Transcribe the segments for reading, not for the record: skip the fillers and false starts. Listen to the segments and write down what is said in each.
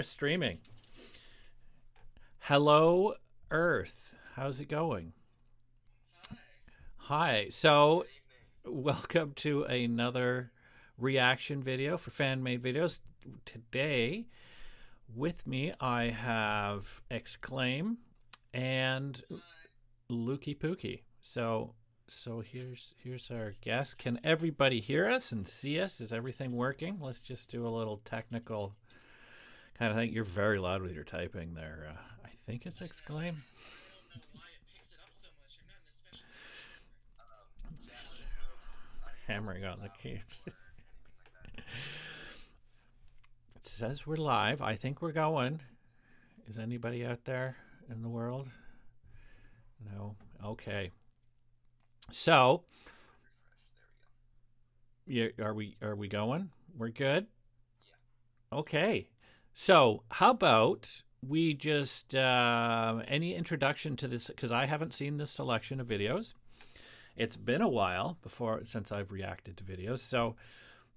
Streaming. Hello, Earth. How's it going? Hi. So, welcome to another reaction video for fan-made videos. Today, with me, I have Exclaim and Lukey Pookie. So here's our guest. Can everybody hear us and see us? Is everything working? Let's just do a little technical kind of thing. You're very loud with your typing there. I think it's Exclaim. Hammering on the keys. It says we're live. I think we're going. Is anybody out there in the world? No. Okay. So, yeah, are we going? We're good? Okay. So, how about we just any introduction to this, because I haven't seen this selection of videos. It's been a while since I've reacted to videos. So,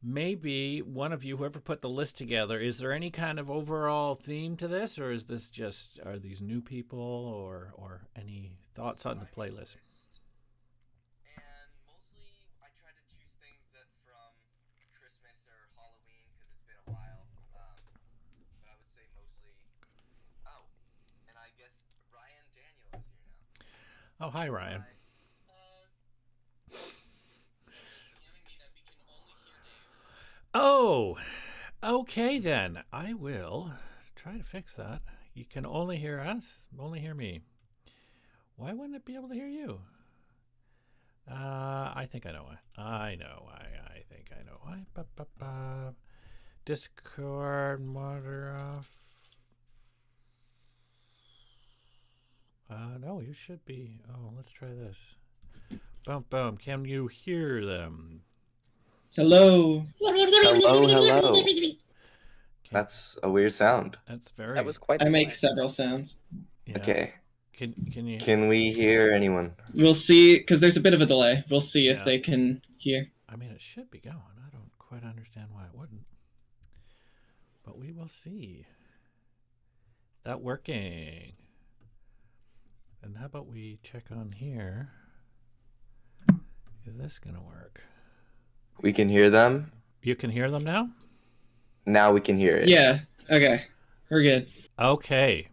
maybe one of you, whoever put the list together, is there any kind of overall theme to this, or is this just, are these new people, or any thoughts on the playlist? Oh, hi, Ryan. Oh, okay then. I will try to fix that. You can only hear us, only hear me. Why wouldn't it be able to hear you? I think I know why. I think I know why. Discord monitor off. No, you should be. Oh, let's try this. Boom, boom. Can you hear them? Hello. Hello. That's a weird sound. That's very. That was quite. I make several sounds. Yeah. Okay. Can you? Can we hear anyone? We'll see, because there's a bit of a delay. We'll see if they can hear. I mean, it should be going. I don't quite understand why it wouldn't. But we will see. Is that working? And how about we check on here? Is this going to work? We can hear them. You can hear them now? Now we can hear it. Yeah. Okay. We're good. Okay.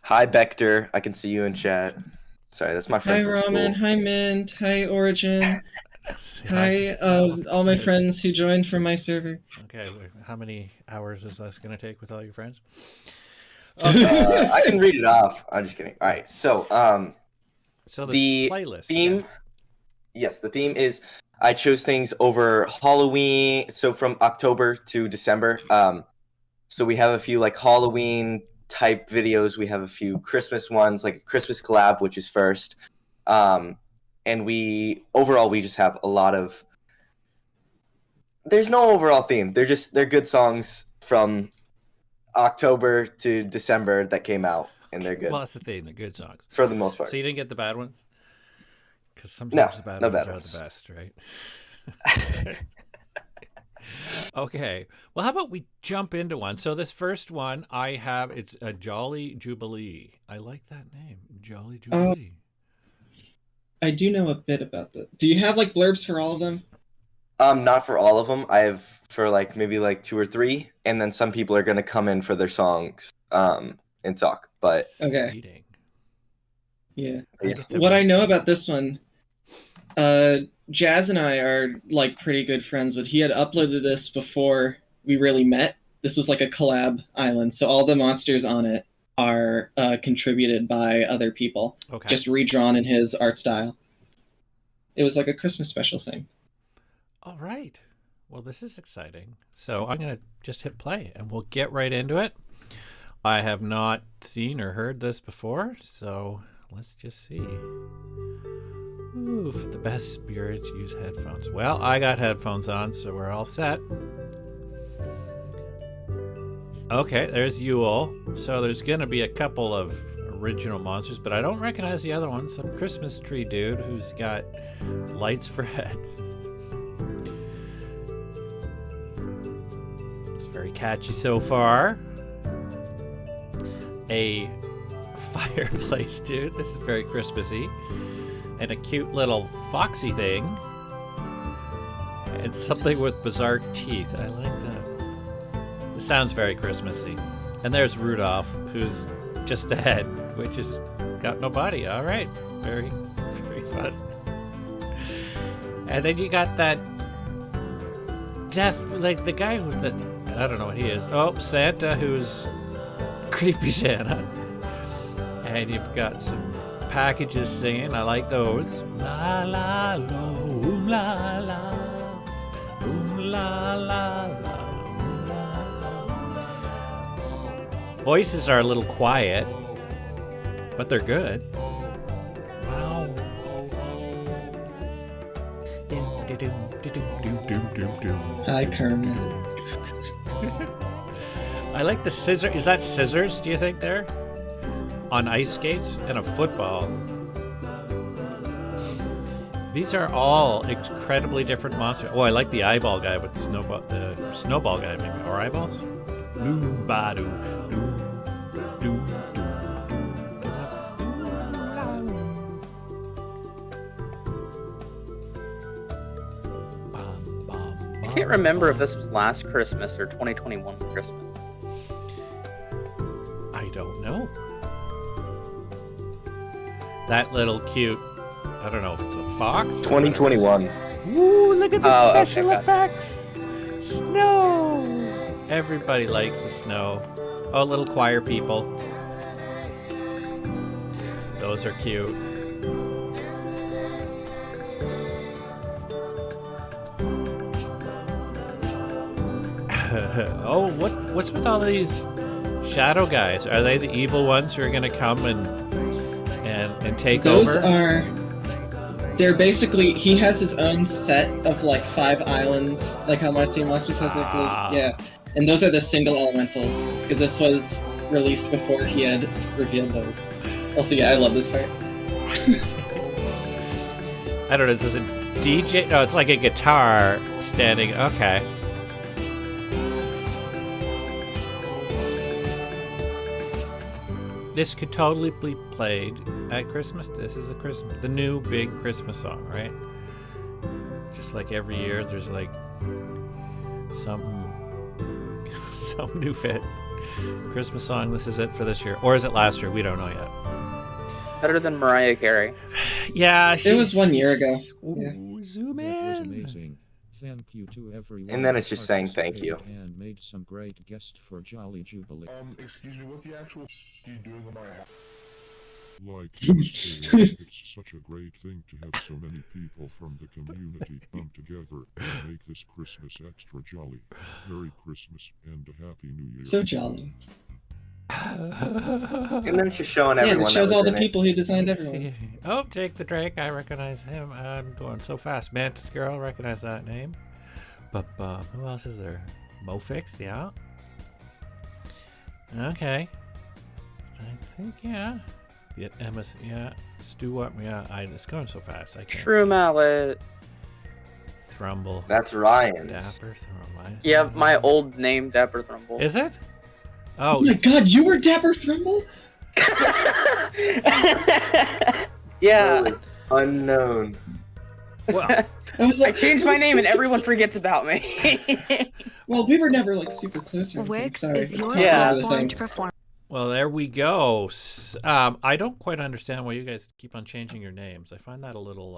Hi, Bector. I can see you in chat. Sorry, that's my friend Hi, from Ramen. school. Hi, Mint. Hi, Origin. Hi, all my friends who joined from my server. Okay. How many hours is this going to take with all your friends? I can read it off. I'm just kidding. All right. So the playlist theme. Yes, the theme is I chose things over Halloween. So from October to December. So we have a few like Halloween type videos. We have a few Christmas ones, like a Christmas collab, which is first. And we just have a lot of. There's no overall theme. They're good songs from October to December that came out, and they're good. Well, that's the thing. They're good songs for the most part. So you didn't get the bad ones? Because sometimes the bad ones are the best, right? Okay. Well, how about we jump into one? So this first one I have, it's a Jolly Jubilee. I like that name, Jolly Jubilee. I do know a bit about that. Do you have like blurbs for all of them? Not for all of them. I have for like maybe like 2 or 3, and then some people are gonna come in for their songs and talk. But okay. Yeah. Yeah. What I know about this one, Jazz and I are like pretty good friends, but he had uploaded this before we really met. This was like a collab island, so all the monsters on it are contributed by other people, just redrawn in his art style. It was like a Christmas special thing. All right. Well, this is exciting. So I'm going to just hit play, and we'll get right into it. I have not seen or heard this before, so let's just see. Ooh, for the best spirits, use headphones. Well, I got headphones on, so we're all set. Okay, there's Yule. So there's going to be a couple of original monsters, but I don't recognize the other one. Some Christmas tree dude who's got lights for heads. It's very catchy so far. a fireplace, dude. This is very Christmassy. And a cute little foxy thing. And something with bizarre teeth. I like that. It sounds very Christmassy. And there's Rudolph, who's just ahead, which has got no body. All right. Very, very fun. And then you got that death, like the guy with the, I don't know what he is. Oh, Santa, who's creepy Santa. And you've got some packages singing. I like those. La la lo, la la, la la la, la. Voices are a little quiet, but they're good. Wow. Hi, Kermit. I like the scissor. Is that scissors, do you think, there? On ice skates and a football. These are all incredibly different monsters. Oh, I like the eyeball guy with the snowball guy, maybe. Or eyeballs? I can't remember if this was last Christmas or 2021 Christmas. I don't know. That little cute, I don't know if it's a fox. 2021. Ooh, look at the special okay, effects. Snow. Everybody likes the snow. Oh, little choir people. Those are cute. Oh, what's with all these shadow guys? Are they the evil ones who are going to come and take over? They're basically, he has his own set of like 5 islands, like how My Sea Monsters has like yeah. And those are the single elementals, because this was released before he had revealed those. Also, yeah, I love this part. I don't know, is this a DJ? No, it's like a guitar standing, okay. This could totally be played at Christmas. This is the new big Christmas song, right? Just like every year, there's like some new fit Christmas song. This is it for this year, or is it last year? We don't know yet. Better than Mariah Carey. Yeah, it was 1 year ago. Ooh, Yeah. Zoom That was in. amazing. Thank you to everyone. And then it's who just saying thank you. participated And made some great guests for Jolly Jubilee. Excuse me, what the actual are you doing in my house? Like he was saying, it's such a great thing to have so many people from the community come together and make this Christmas extra jolly. Merry Christmas and a Happy New Year. So jolly. And then it's just showing Yeah, everyone. it shows that all was the in people who designed everyone. Oh, Jake the Drake. I recognize him. I'm going so fast. Mantis Girl. Recognize that name. But who else is there? Mofix. Yeah. Okay. I think yeah. Yeah, Emma. Yeah. Stu up. Yeah. It's going so fast. I can't. True Mallet. Thrumble. That's Ryan's. Dapper Thrumble. Yeah, my old name, Dapper Thrumble. Is it? Oh Oh, my god, you were Dapper Thrumble? Yeah. Really unknown. well. I was I like, changed my name and everyone forgets about me. Well, we were never like super close. Or anything, Wix sorry. is your Yeah. platform to perform. Well, there we go. I don't quite understand why you guys keep on changing your names. I find that a little.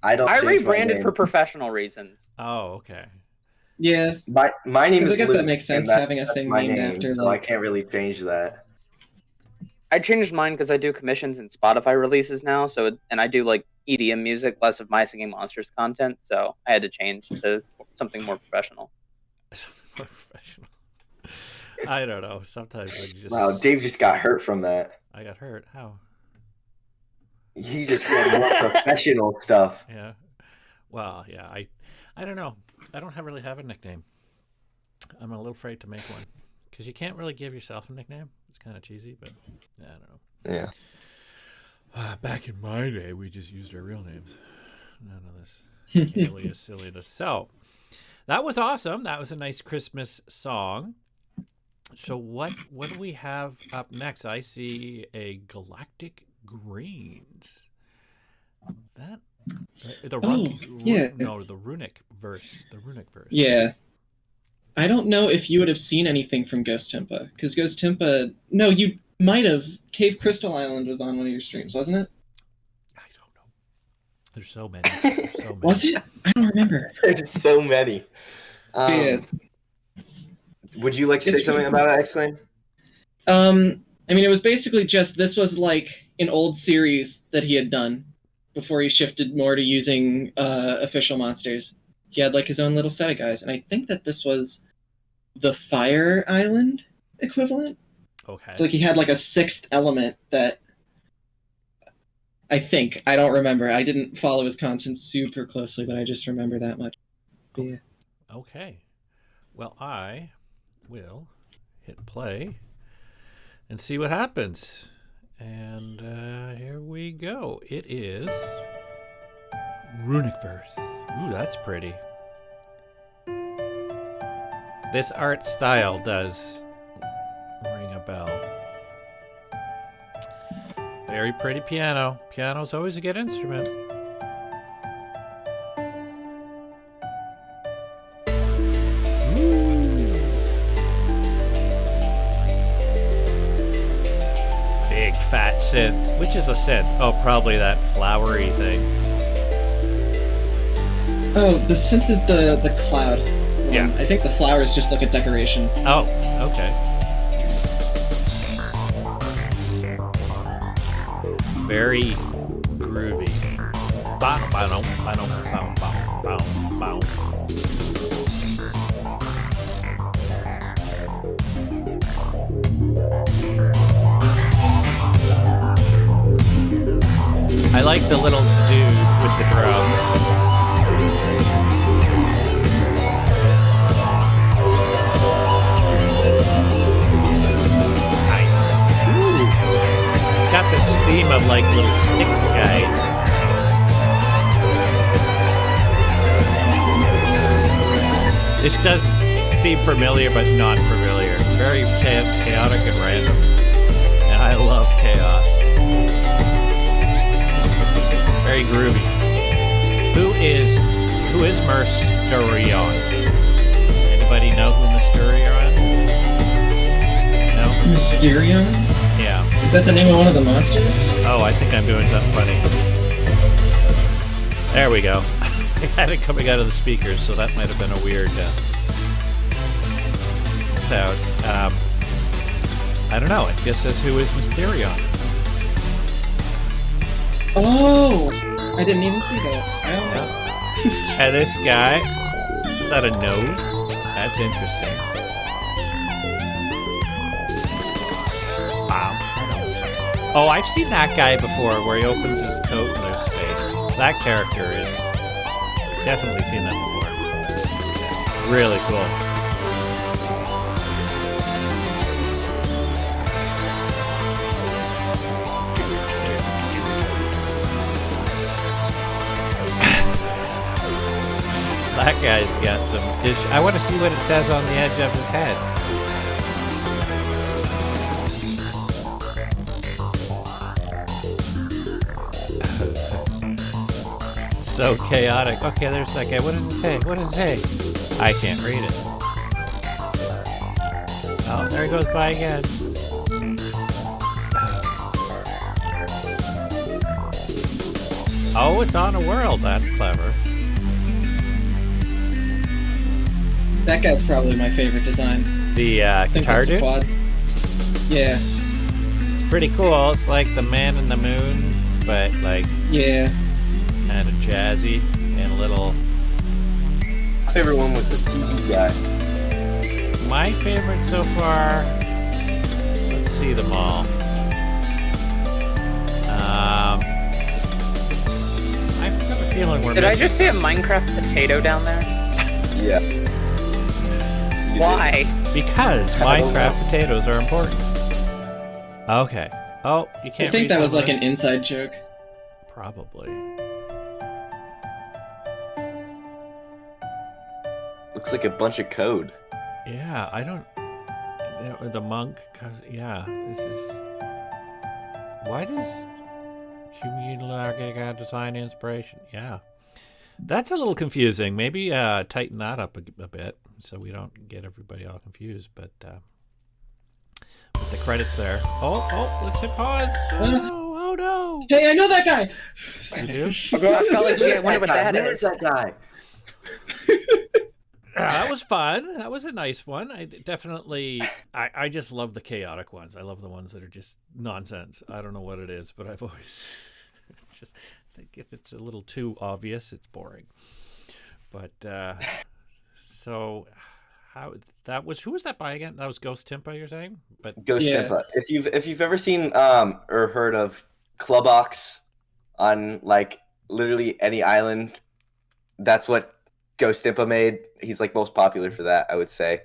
I don't. I change my rebranded name. for professional reasons. Oh, okay. Yeah, My name 'cause is. I guess that Luke, makes sense, and that- having a that's thing my named name, after, so like- I can't really change that. I changed mine because I do commissions and Spotify releases now, and I do like EDM music, less of My Singing Monsters content, so I had to change to something more professional. Something more professional. I don't know. Sometimes I just. Wow, Dave just got hurt from that. I got hurt. How? He just said more professional stuff. Yeah. Well, yeah. I don't know. I don't really have a nickname. I'm a little afraid to make one because you can't really give yourself a nickname. It's kind of cheesy, but I don't know. Yeah. Back in my day, we just used our real names. None of this alias silliness. So that was awesome. That was a nice Christmas song. So what do we have up next? I see a Galactic Greens. That the yeah. no, the runic verse. The runic verse. Yeah. I don't know if you would have seen anything from Ghost Timpa, because Ghost Timpa. No, you might have. Cave Crystal Island was on one of your streams, wasn't it? I don't know. There's so many. There's so many. Was it? I don't remember. There's so many. Yeah. Would you like to say something about it, Exclaim? I mean, it was basically just this was like an old series that he had done before he shifted more to using official monsters. He had like his own little set of guys, and I think that this was the Fire Island equivalent. Okay. It's like he had like a sixth element that I don't remember. I didn't follow his content super closely, but I just remember that much. Yeah. Okay. Well, I will hit play and see what happens. And here we go. It is Runic Verse. Ooh, that's pretty. This art style does ring a bell. Very pretty piano. Piano's always a good instrument. Big fat synth. Which is a synth? Oh, probably that flowery thing. Oh, the synth is the cloud. Yeah. I think the flower is just like a decoration. Oh, okay. Very groovy. Bow, bow, bow, bow, bow, bow, bow. I like the little dude with the drums. Got this theme of like little stick guys. This does seem familiar, but not familiar. Very chaotic and random, and I love chaos. Very groovy. Who is Mysterion? Anybody know who Mysterion is? No? Mysterion? Yeah. Is that the name of one of the monsters? Oh, I think I'm doing something funny. There we go. I had it coming out of the speakers, so that might have been a weird sound. I don't know. It just says who is Mysterion. Oh! I didn't even see that. I don't know. And this guy, is that a nose? That's interesting. Wow. Oh, I've seen that guy before, where he opens his coat and there's space. That character is definitely seen that before. Really cool. That guy's got some issue. I want to see what it says on the edge of his head. So chaotic. Okay, there's that guy. What does it say? What does it say? I can't read it. Oh, there he goes by again. Oh, it's on a world. That's clever. That guy's probably my favorite design. The guitar dude? Quad. Yeah. It's pretty cool. It's like the Man in the Moon, but like Yeah. kind of jazzy and a little. My favorite one was the TV guy. My favorite so far. Let's see them all. I've got a feeling we're Did I missing. just see a Minecraft potato down there? Yeah. You Why? Because I don't Minecraft know. potatoes are important. Okay. Oh, you can't. I think read that some was of like an this? inside joke. Probably. Looks like a bunch of code. Yeah, I don't. the monk. Yeah, this is. Why does communal design inspiration? Yeah, that's a little confusing. Maybe tighten that up a bit so we don't get everybody all confused. But with the credits there. Oh, let's hit pause. Oh no. Hey, I know that guy. You do? Oh gosh, college, I wonder what that Where is. is that guy? That was fun. That was a nice one. I definitely, I just love the chaotic ones. I love the ones that are just nonsense. I don't know what it is, but I've always just think if it's a little too obvious, it's boring. But so who was that by again? That was Ghost Timpa, you're saying? But Ghost Yeah. Timpa. If you've ever seen or heard of Clubox on like literally any island, that's what Ghost Timpa made. He's like most popular for that, I would say.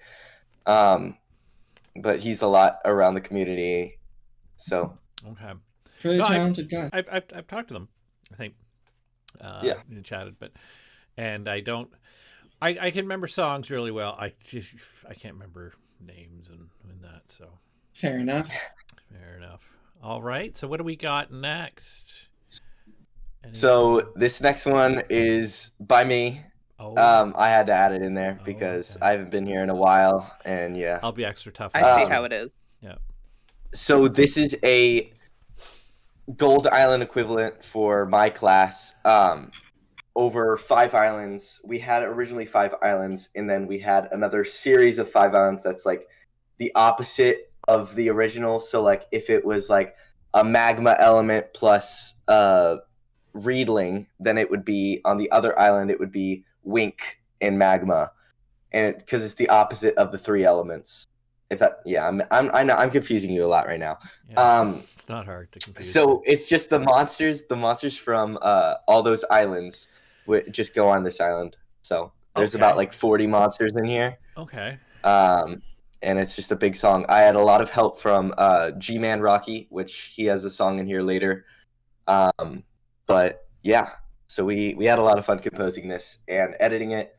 But he's a lot around the community. So okay. Really No, talented guy. I've talked to them, I think. Yeah. And chatted, and I don't. I can remember songs really well. I can't remember names and that. So Fair enough. fair enough. All right. So what do we got next? So this next one is by me. Oh, I had to add it in there Oh, because okay. I haven't been here in a while, and yeah. I'll be extra tough. I on see this how one. it is. So this is a Gold Island equivalent for my class. Over 5 islands. We had originally 5 islands, and then we had another series of 5 islands that's like the opposite of the original. So like if it was like a magma element plus Reedling, then it would be on the other island. It would be Wink and magma, and because it's the opposite of the 3 elements. If that, yeah, I know I'm confusing you a lot right now. Yeah, it's not hard to confuse. So it's just the monsters from all those islands would just go on this island. So there's Okay. about like 40 monsters in here. Okay. And it's just a big song. I had a lot of help from G-Man Rocky, which he has a song in here later. But yeah, so we had a lot of fun composing this and editing it,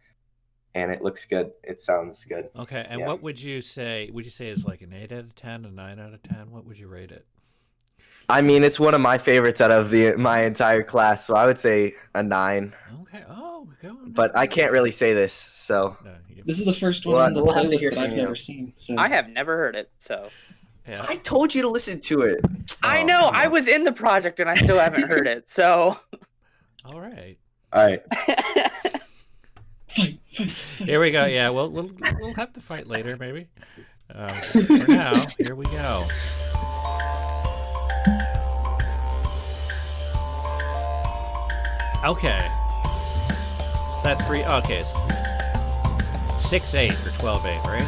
and it looks good. It sounds good. Okay. And Yeah. what would you say? Would you say is like an 8 out of 10, a 9 out of 10? What would you rate it? I mean, it's one of my favorites out of my entire class, so I would say a 9. Okay. Oh, we're going. But I can't really say this, so No, you This is the first one Well, on the we'll have to playlist hear that from I've you. never seen. So I have never heard it, so yeah. I told you to listen to it. I Oh, know come I on. was in the project and I still haven't heard it. So All right. All right. fight. Here we go. Yeah, we'll have to fight later, maybe. For now, here we go. Okay. Is that 3? Okay. 6-8 or 12-8, right?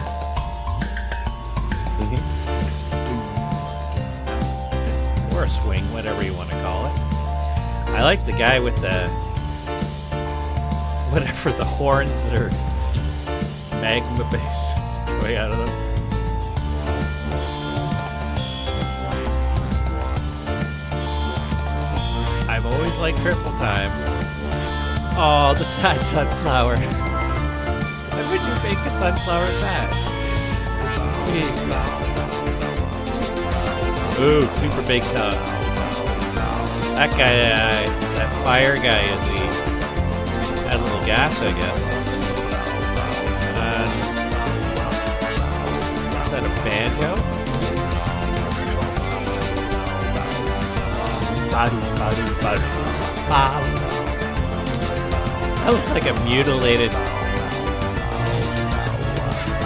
Or a swing, whatever you want to call it. I like the guy with the whatever the horns that are magma based way out of them. I've always liked Triple Time. Oh, the sad sunflower. Why would you make a sunflower sad? Ooh, super big tongue. That guy, that fire guy, is he? Had a little gas, I guess. Is that a banjo? That looks like a mutilated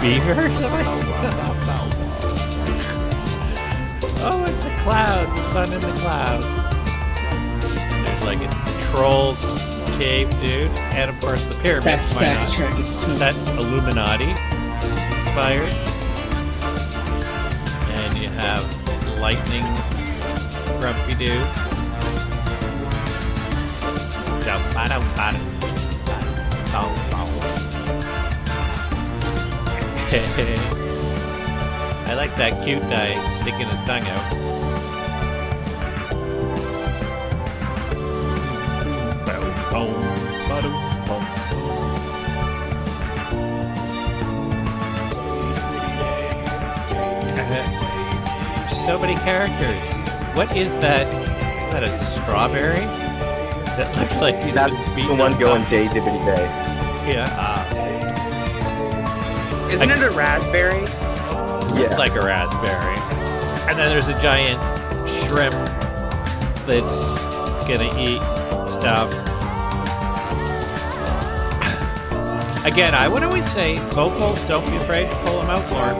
beaver or something. Oh, it's a cloud. The sun in the cloud. And there's like a troll cave dude. And of course the pyramid. That Why sax not? track is so Is that Illuminati inspired? And you have lightning grumpy dude. I like that cute guy sticking his tongue out. so many characters. What is that? Is that a strawberry? That looks like he's That's been the beaten one up. going day dibbity day. Yeah. Isn't it a raspberry? Yeah. Like a raspberry. And then there's a giant shrimp that's gonna eat stuff. Again, I would always say vocals, don't be afraid to pull them out more.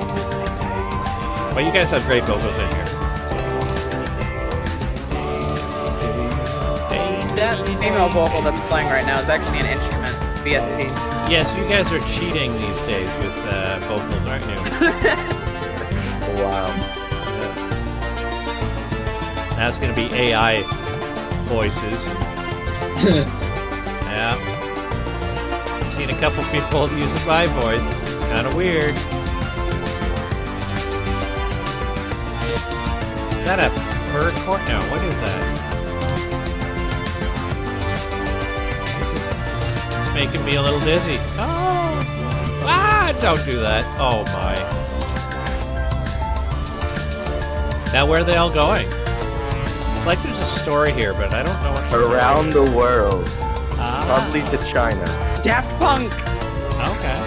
But you guys have great vocals in here. That female vocal that's playing right now is actually an instrument, VST. Yes, you guys are cheating these days with vocals, aren't you? Wow. Now it's going to be AI voices. Yeah. Seen a couple people using my voice. Kind of weird. Is that a fur court? No, what is that? This is making me a little dizzy. Oh! Ah! Don't do that. Oh my. Now where are they all going? It's like there's a story here, but I don't know what the Around the world. Ah. Probably to China. Daft Punk! Okay.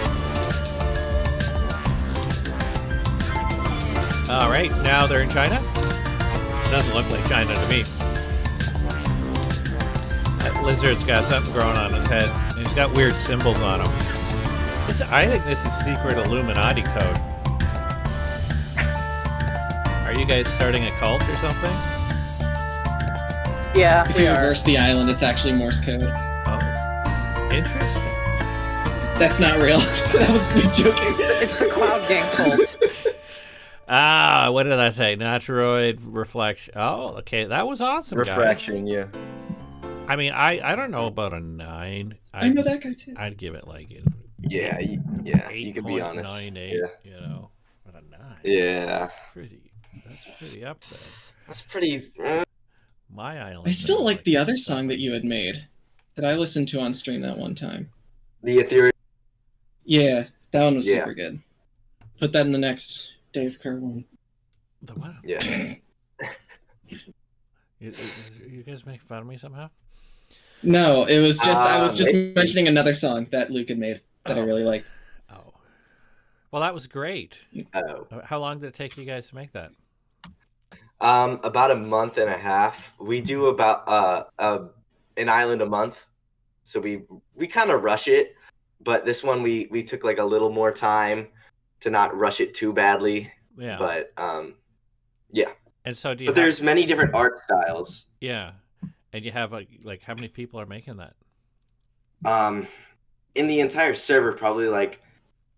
Alright, now they're in China? Doesn't look like China to me. That lizard's got something growing on his head. And he's got weird symbols on him. I think this is secret Illuminati code. Are you guys starting a cult or something? Yeah, If we you are. reverse the island, it's actually Morse code. Oh. Interesting. That's not real. That was me joking. It's the Cloud Gang cult. Ah, what did I say? Natoroid reflection. Oh, okay. That was awesome, guys. Refraction, yeah. I mean, I don't know about a 9. I know that guy too. I'd give it like Yeah, you can be honest. 8.98, Yeah. you know. But a 9. Yeah. That's pretty up there. That's pretty. My island. I still is like the other 7. song that you had made that I listened to on stream that one time. The ethereal. Yeah, that one was Yeah. super good. Put that in the next Dave Kerr one. The what? Yeah. You guys make fun of me somehow? No, it was just I was just maybe. mentioning another song that Luke had made that I Oh. really liked. Oh. Well, that was great. Oh. How long did it take you guys to make that? About a month and a half. We do about an island a month, so we kind of rush it. But this one we took like a little more time to not rush it too badly. Yeah. But yeah. And so do you But there's many different art styles. Yeah. And you have like how many people are making that? In the entire server, probably like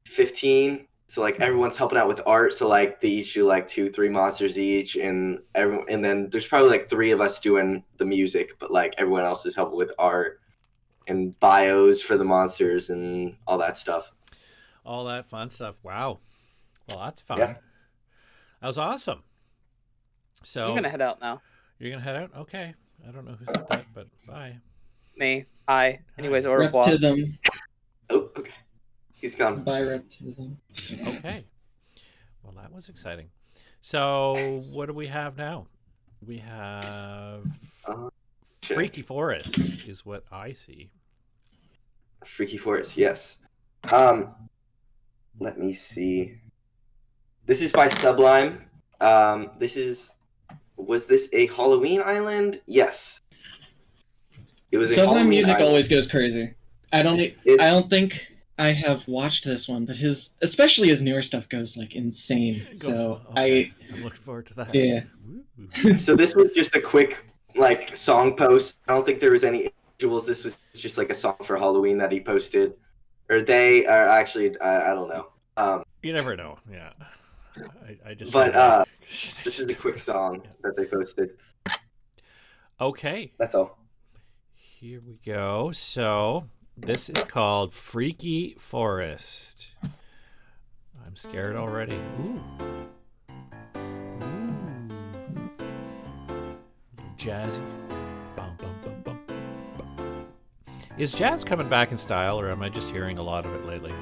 15. So like everyone's helping out with art. So like they each do like 2-3 monsters each, and then there's probably like 3 of us doing the music, but like everyone else is helping with art and bios for the monsters and all that stuff. All that fun stuff. Wow. Well, that's fun. Yeah. That was awesome. So I'm gonna head out now. You're gonna head out? Okay. I don't know who said that, but bye. Me. Hi. Anyways, au Rep revoir. to them. Oh, okay. He's gone. Bye, rep to them. Okay. Well, that was exciting. So, what do we have now? We have Check. Freaky Forest is what I see. Freaky Forest, yes. Let me see. This is by Sublime. Was this a Halloween island? Yes. It was a Sublime Halloween music island. always goes crazy. I don't think I have watched this one, but especially his newer stuff goes like insane. So Okay. I'm looking forward to that. Yeah. Woo. So this was just a quick like song post. I don't think there was any visuals. This was just like a song for Halloween that he posted, or they are actually I don't know. You never know. Yeah. I just. But this is a quick song that they posted. Okay. That's all. Here we go. So this is called Freaky Forest. I'm scared already. Ooh. Ooh. Jazzy. Bum, bum, bum, bum, bum. Is jazz coming back in style, or am I just hearing a lot of it lately?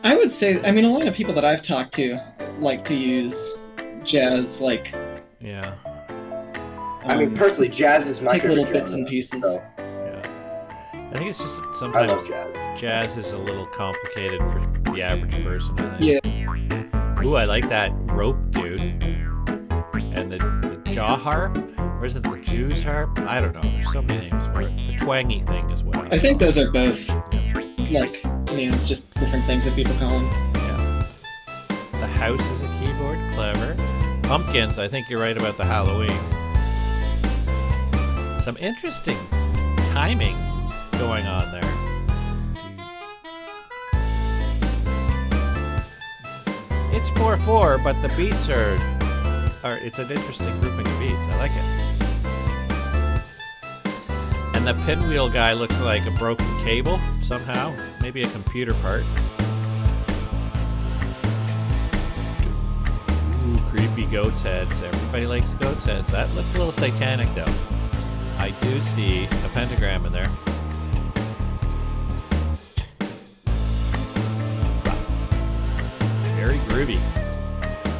I would say, I mean, a lot of people that I've talked to like to use jazz, like Yeah. I mean, personally, jazz is my take favorite little bits genre, and pieces. so Yeah. I think it's just I sometimes love jazz. jazz is a little complicated for the average person, I think. Yeah. Ooh, I like that rope, dude. And the jaw harp? Or is it the Jew's harp? I don't know. There's so many names for it. The twangy thing is what I think call those are both like names, just different things that people call them. it. Yeah. The house is a keyboard. Clever. Pumpkins, I think you're right about the Halloween. Some interesting timing going on there. It's 4/4, but the beats are it's an interesting grouping of beats. I like it. And the pinwheel guy looks like a broken cable somehow. Maybe a computer part. Ooh, creepy goat's heads. Everybody likes goat's heads. That looks a little satanic though. I do see a pentagram in there. Very groovy.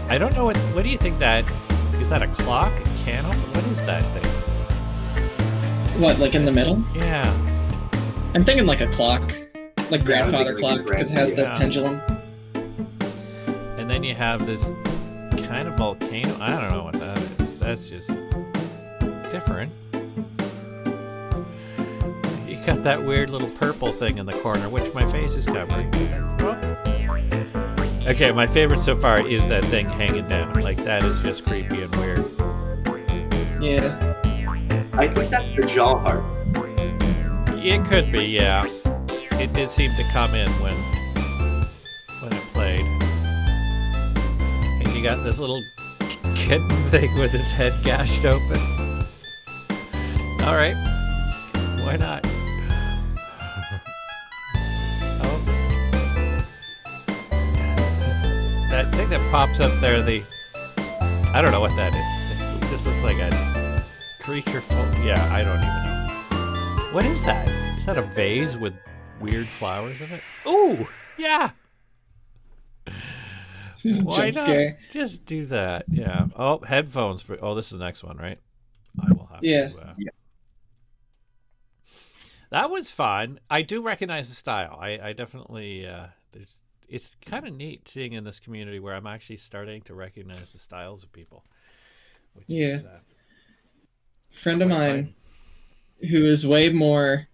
I don't know what do you think that is? That a clock? A candle? What is that thing? What, like in the middle? Yeah. I'm thinking like a clock, like grandfather like clock, a because it has the yeah. pendulum. And then you have this kind of volcano. I don't know what that is. That's just different. You got that weird little purple thing in the corner, which my face is covering. Okay, my favorite so far is that thing hanging down. Like, that is just creepy and weird. Yeah. I think that's the jaw harp. It could be, yeah. It did seem to come in when it played. And you got this little kitten thing with his head gashed open. All right, why not? Oh, that thing that pops up there, I don't know what that is. It just looks like a creature. Yeah, I don't even know. What is that? Is that a vase with weird flowers in it? Ooh, yeah. Why Jump not? scare. Just do that. Yeah. Oh, headphones for. Oh, this is the nenext one, right? I will have Yeah. to. Yeah. That was fun. I do recognize the style. I definitely. It's kind of neat seeing in this community where I'm actually starting to recognize the styles of people. Which Yeah. is, Friend of quite mine who is way more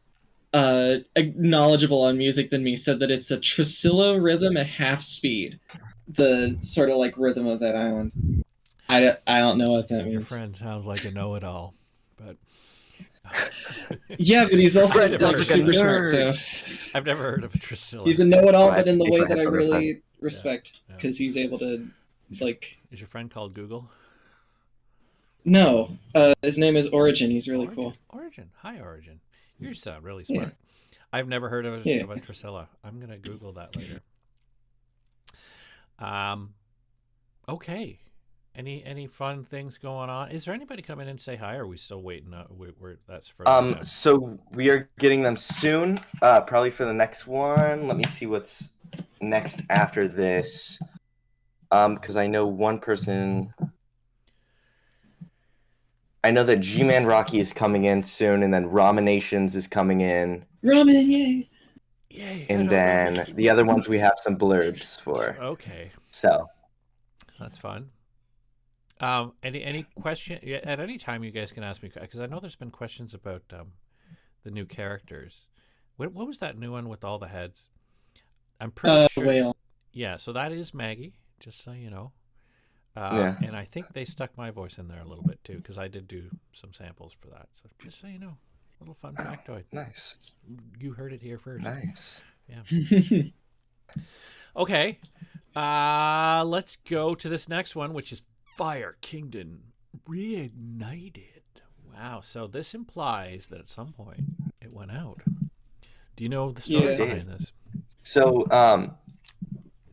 knowledgeable on music than me said that it's a Tresillo rhythm at half speed. The sort of like rhythm of that island. I don't know what that Your means. friend sounds like a know-it-all, but Yeah, but he's also Friend like sounds like a super smart. nerd. So I've never heard of a Tresillo. he's a know-it-all, Right. but in the Hey, way friends, that I other really respect, Yeah. because he's able to like. Is your friend called Google? No, his name is Origin. He's really Origin. cool. Origin. Hi, Origin. You sound really smart. I've never heard of a Yeah. Tresillo. I'm gonna Google that later. Okay. Any fun things going on? Is there anybody coming in and say hi? Or are we still waiting? We're that's for. So we are getting them soon, probably for the next one. Let me see what's next after this. Because I know one person. I know that G-Man Rocky is coming in soon, and then Raminations is coming in, Ramen, yay! Yay! and then the other ones we have some blurbs for. Okay, So that's fun. Any question at any time you guys can ask me, because I know there's been questions about the new characters. What was that new one with all the heads? I'm pretty sure. Whale. Yeah, so that is Maggie. Just so you know. Yeah. And I think they stuck my voice in there a little bit too, because I did do some samples for that. So just so you know, little fun factoid. nice, You heard it here first. nice. Okay, let's go to this next one, which is Fire Kingdom Reignited. Wow, so this implies that at some point it went out. Do you know the story Yeah. behind this? So,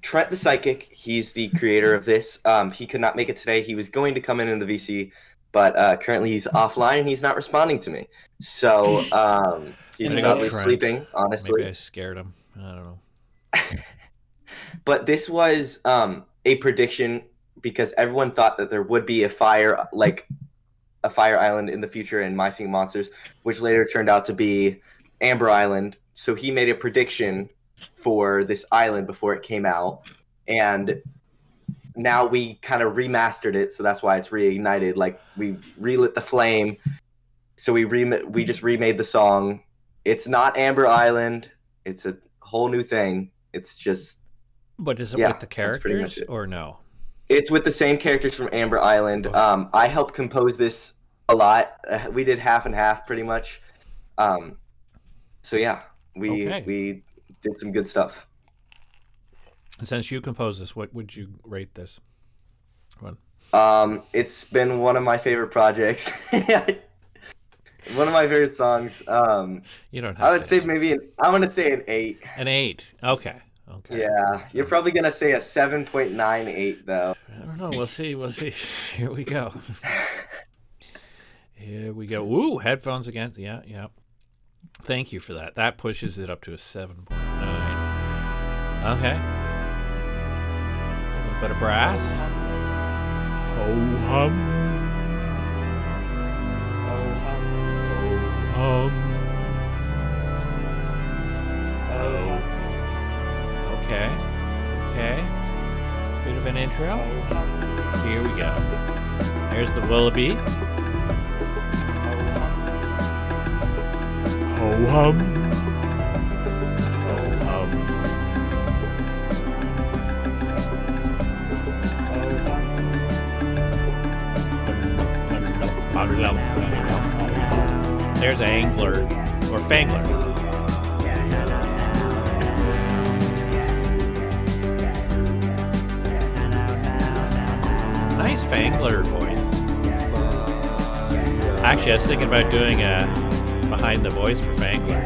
Trent the Psychic, he's the creator of this. He could not make it today. He was going to come in the VC, but currently he's offline and he's not responding to me. So he's Maybe probably Trent. sleeping, honestly. Maybe I scared him. I don't know. But this was a prediction because everyone thought that there would be a fire island in the future in My Singing Monsters, which later turned out to be Amber Island. So he made a prediction for this island before it came out, and now we kind of remastered it, so that's why it's reignited. Like, we relit the flame, so we just remade the song. It's not Amber Island, it's a whole new thing. It's just, But is it yeah, with the that's pretty much characters it. or no? It's with the same characters from Amber Island. Okay. I helped compose this a lot. We did half and half, pretty much. So yeah, we did some good stuff. And since you composed this, what would you rate this one? It's been one of my favorite projects. One of my favorite songs. You don't have I would to say I'm gonna say an 8. an 8. Okay. Okay. Yeah, you're probably gonna say a 7.98 though. I don't know. We'll see. We'll see. Here we go. Here we go. Ooh, headphones again. Yeah, yeah. Thank you for that. That pushes it up to a 7.9. Okay. A little bit of brass. Ho hum. Ho hum. Okay. Okay. Bit of an intro. Here we go. There's the Willoughby. Ho hum. Ho hum. There's Angler or Fangler. Nice Fangler voice. Actually, I was thinking about doing a behind the voice for Fangler.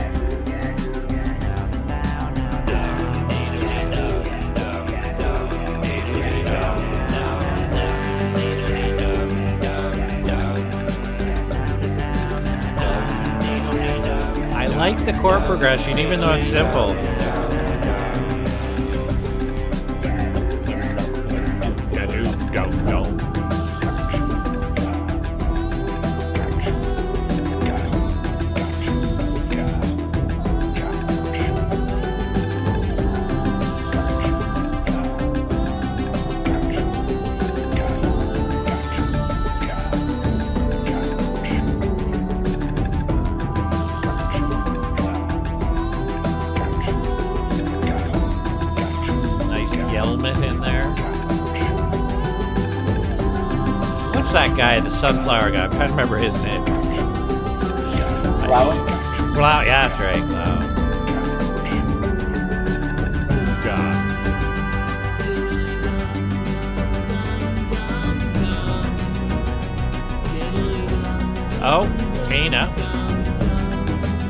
I like the chord progression, even though it's simple. In there. What's that guy, the sunflower guy? I'm trying to remember his name. Flower? Flower, yeah, that's right. Oh, Kana.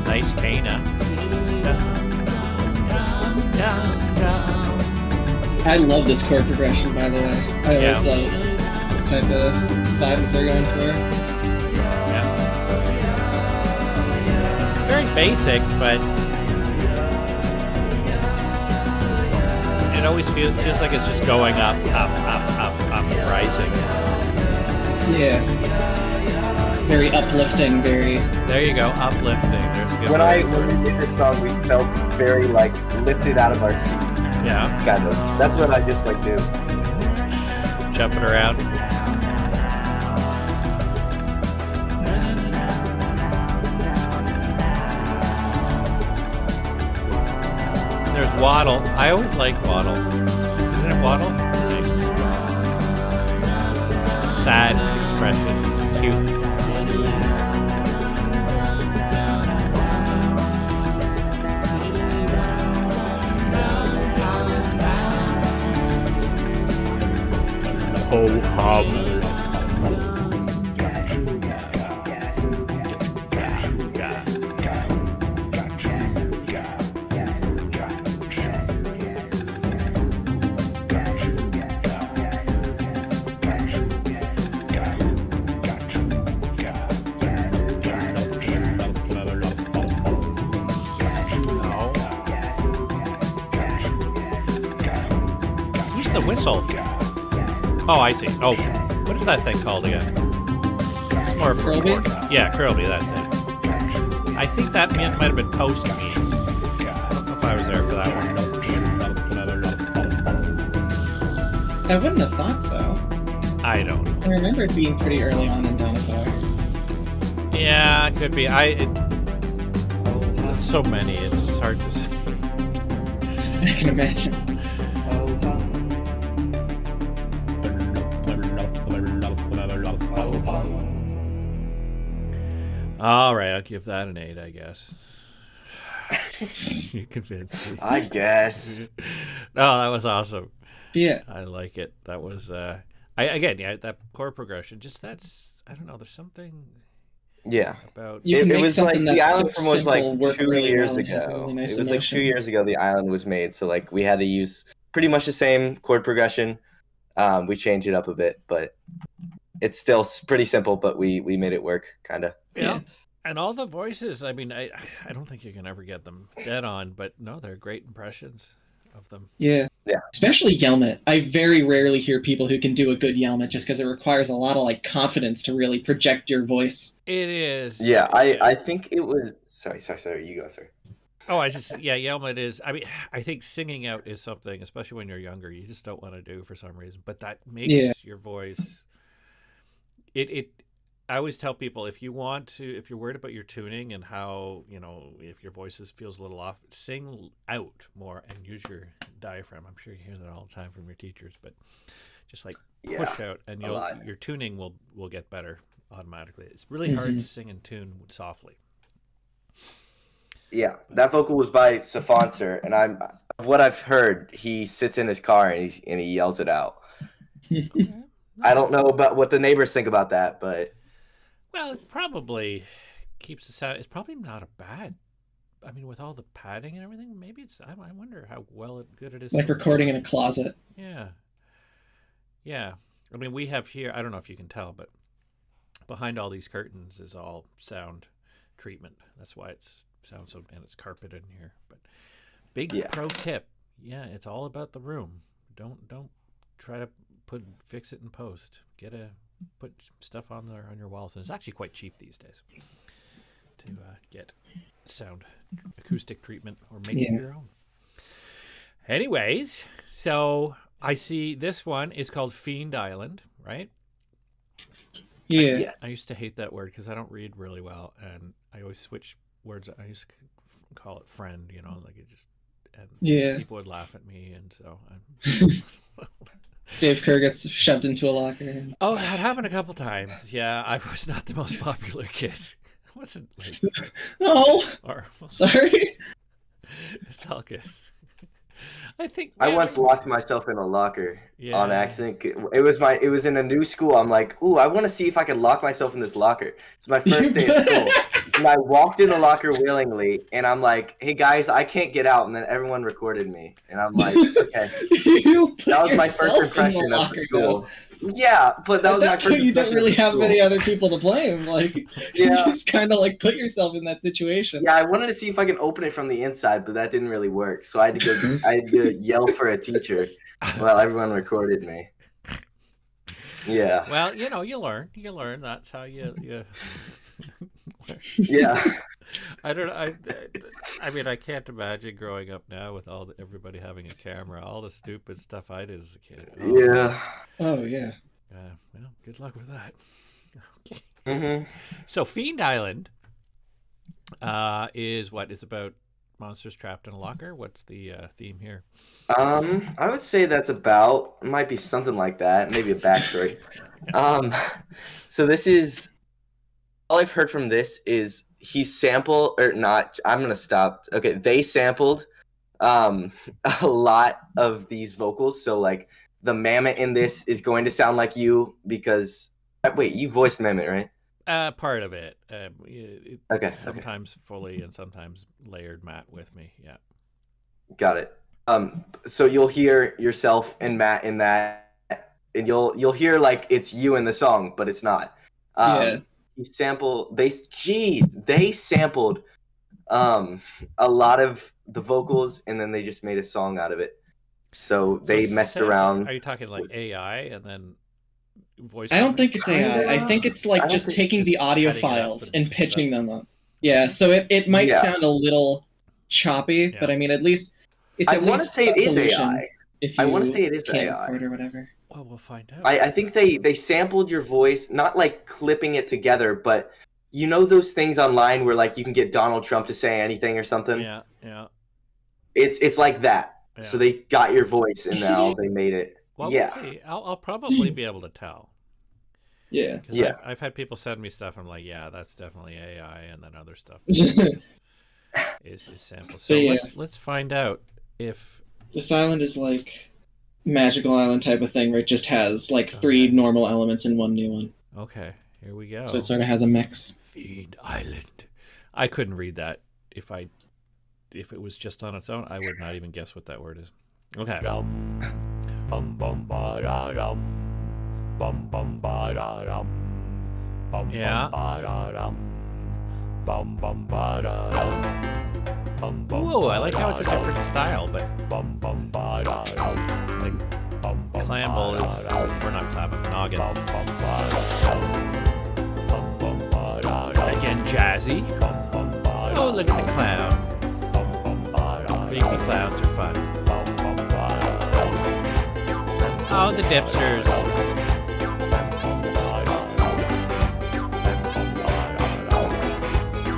Nice Kana. I love this chord progression, by the way. I always love this type of vibe that they're going for. Yeah. It's very basic, but it always feels like it's just going up, rising. Yeah. Very uplifting, very... There you go, uplifting. There's a good When word. we did this song, we felt very like lifted out of our seats. Yeah. Kind of. That's what I just like do. Jumping around. There's Waddle. I always like Waddle. Isn't it Waddle? Sad expression. Cute. Ho hum. Who's the whistle? Oh, I see. Oh, what is that thing called again? Or Curlby? Yeah, Curlby. That's it. I think that might have been post me. I don't know if I was there for that one. I wouldn't have thought so. I don't know. I remember it being pretty early on in Donatar. Yeah, it could be. It's so many. It's just hard to say. I can imagine. All right, I'll give that an 8, I guess. You convinced me. I guess. No, that was awesome. Yeah. I like it. That was that chord progression. Just I don't know. There's something. Yeah. About You can It make was like something the that's island so from was like simple work 2 really years well and have a ago. really nice It was like 2 emotion. years ago the island was made, so like we had to use pretty much the same chord progression. We changed it up a bit, but it's still pretty simple. But we made it work, kind of. Yeah. And all the voices. I mean, I don't think you can ever get them dead on, but no, they're great impressions of them. Yeah. Especially Yelmet. I very rarely hear people who can do a good Yelmet just because it requires a lot of like confidence to really project your voice. It is. Yeah, I think it was. Sorry. You go, sir. Oh, Yelmet is. I mean, I think singing out is something, especially when you're younger, you just don't want to do for some reason. But that makes your voice. I always tell people if you're worried about your tuning and how if your voice feels a little off, sing out more and use your diaphragm. I'm sure you hear that all the time from your teachers, but just like push out and your tuning will get better automatically. It's really hard to sing in tune softly. Yeah, that vocal was by Safonser, and what I've heard, he sits in his car and he yells it out. Okay. I don't know about what the neighbors think about that, but well, it probably keeps the sound. It's probably not a bad. I mean, with all the padding and everything, maybe it's. I wonder how good it is. Like recording in a closet. Yeah. I mean, we have here. I don't know if you can tell, but behind all these curtains is all sound treatment. That's why it sounds so. And it's carpet in here. But big pro tip. Yeah, it's all about the room. Don't try to fix it in post. Put stuff on your walls, and it's actually quite cheap these days to get sound acoustic treatment or make it your own. Anyways, so I see this one is called Fiend Island, right? Yeah. I used to hate that word because I don't read really well, and I always switch words. I used to call it friend, like it just. And people would laugh at me, and so Dave Kerr gets shoved into a locker. Oh, that happened a couple times. Yeah, I was not the most popular kid. I wasn't like. Sorry. It's all good. I think I once locked myself in a locker on accident. It was in a new school. I'm like, ooh, I want to see if I can lock myself in this locker. It's my first day of school. And I walked in the locker willingly, and I'm like, hey guys, I can't get out. And then everyone recorded me. And I'm like, okay. That was my first impression of the school. Yeah, but that was my first. You don't really have many other people to blame. Like, you just kind of like put yourself in that situation. Yeah, I wanted to see if I can open it from the inside, but that didn't really work. So I had to yell for a teacher while everyone recorded me. Yeah. Well, you learn. That's how you. Yeah. I don't. I mean, I can't imagine growing up now with everybody having a camera. All the stupid stuff I did as a kid. Yeah. Oh yeah. Well, good luck with that. Okay. Mm-hmm. So Fiend Island is about monsters trapped in a locker. What's the theme here? I would say that's might be something like that. Maybe a backstory. So this is all I've heard from this is he sampled or not. I'm gonna stop. Okay, they sampled a lot of these vocals. So like the Mammoth in this is going to sound like you because wait, you voiced Mammoth, right? Part of it. Okay. Sometimes fully and sometimes layered Matt with me. Yeah. Got it. So you'll hear yourself and Matt in that, and you'll hear like it's you in the song, but it's not. They sampled a lot of the vocals, and then they just made a song out of it. So they messed around. Are you talking like AI and then voice? I don't think it's AI. I think it's like just taking the audio files and pitching them up. Yeah, so it might sound a little choppy, but I mean, at least it's. I want to say it is AI. I want to say it is AI or whatever. Well, we'll find out. I think they sampled your voice, not like clipping it together, but you know those things online where like you can get Donald Trump to say anything or something. Yeah, yeah. It's like that. Yeah. So they got your voice and now they made it. Well, yeah. We'll see. I'll probably be able to tell. Yeah. Yeah. I've had people send me stuff. I'm like, yeah, that's definitely AI, and then other stuff is sample. So let's find out if this island is like magical island type of thing, where it just has like 3 normal elements and 1 new one. Okay, here we go. So it sort of has a mix. Feed Island. I couldn't read that if it was just on its own. I would not even guess what that word is. Okay. Yeah. Whoa, I like how it's a different style, but like clamble is, or not clamble, noggin. Again, jazzy. Oh, look at the clown. Creepy clowns are fun. Oh, the dipsters.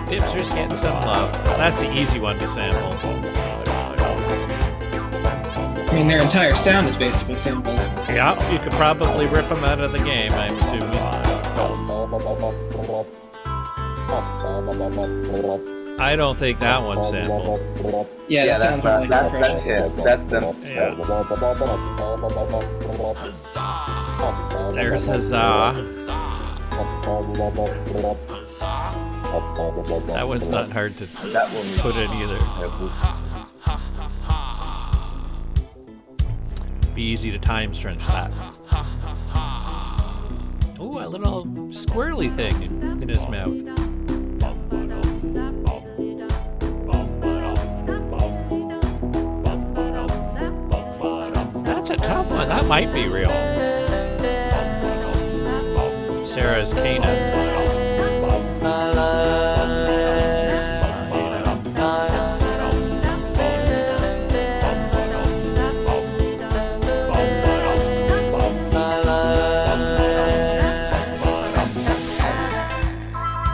Dipsters getting some love. That's the easy one to sample. I mean, their entire sound is basically samples. Yeah, you could probably rip them out of the game, I'm assuming. I don't think that one's sampled. Yeah, that's not, that's him. That's them. Yeah. There's huzzah. That one's not hard to put in either. Be easy to time stretch that. Ooh, a little squirrely thing in his mouth. That's a tough one. That might be real. Sarah's Canaan.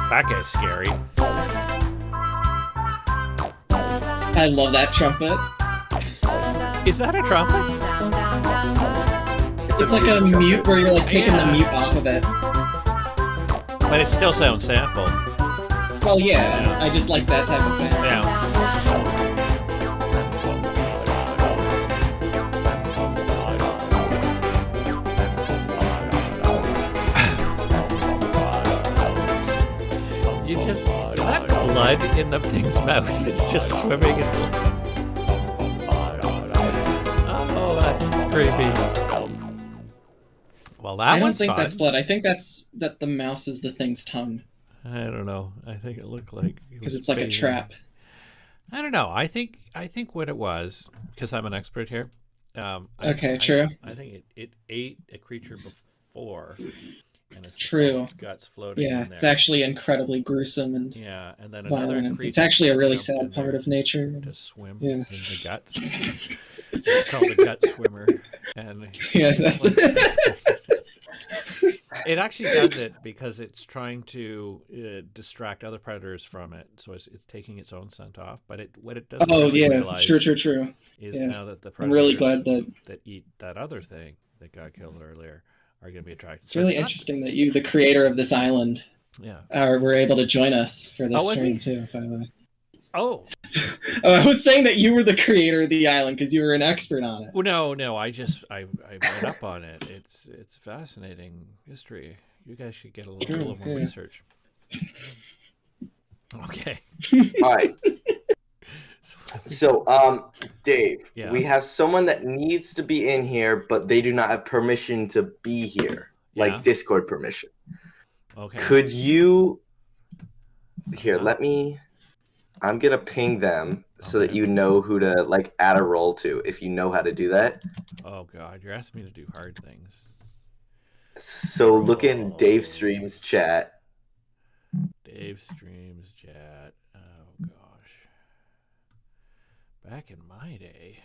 That guy's scary. I love that trumpet. Is that a trumpet? It's like a mute where you're like taking the mute off of it. But it still sounds sampled. Well, yeah, I just like that type of sound. Yeah. You just, is that blood in the thing's mouth? It's just swimming in blood. Oh, that's creepy. Well, that I don't one's think fun. that's blood. I think that the mouse is the thing's tongue. I don't know. I think it looked like because it's like a trap. I don't know. I think what it was, because I'm an expert here. True. I think it ate a creature before, and it's true. Its guts floating. Yeah, in there. it's actually incredibly gruesome and and then violent. another creature. It's actually a really sad part of nature. To swim in the guts. It's called the gut swimmer, and it actually does it because it's trying to distract other predators from it. So it's taking its own scent off. But what it doesn't realize true. is now that the predators I'm really glad that eat that other thing that got killed earlier are going to be attracted. It's really interesting that you, the creator of this island, were able to join us for this stream too. By the way. Oh, I was saying that you were the creator of the island because you were an expert on it. Well, no, I read up on it. It's fascinating history. You guys should get a little more research. Okay. All right. So, Dave, we have someone that needs to be in here, but they do not have permission to be here, like Discord permission. Okay. Could you? Here, let me. I'm gonna ping them so that Okay. you know who to like add a role to if you know how to do that. Oh God, you're asking me to do hard things. So look in Dave Roll. Stream's chat. Dave streams chat. Oh gosh. Back in my day,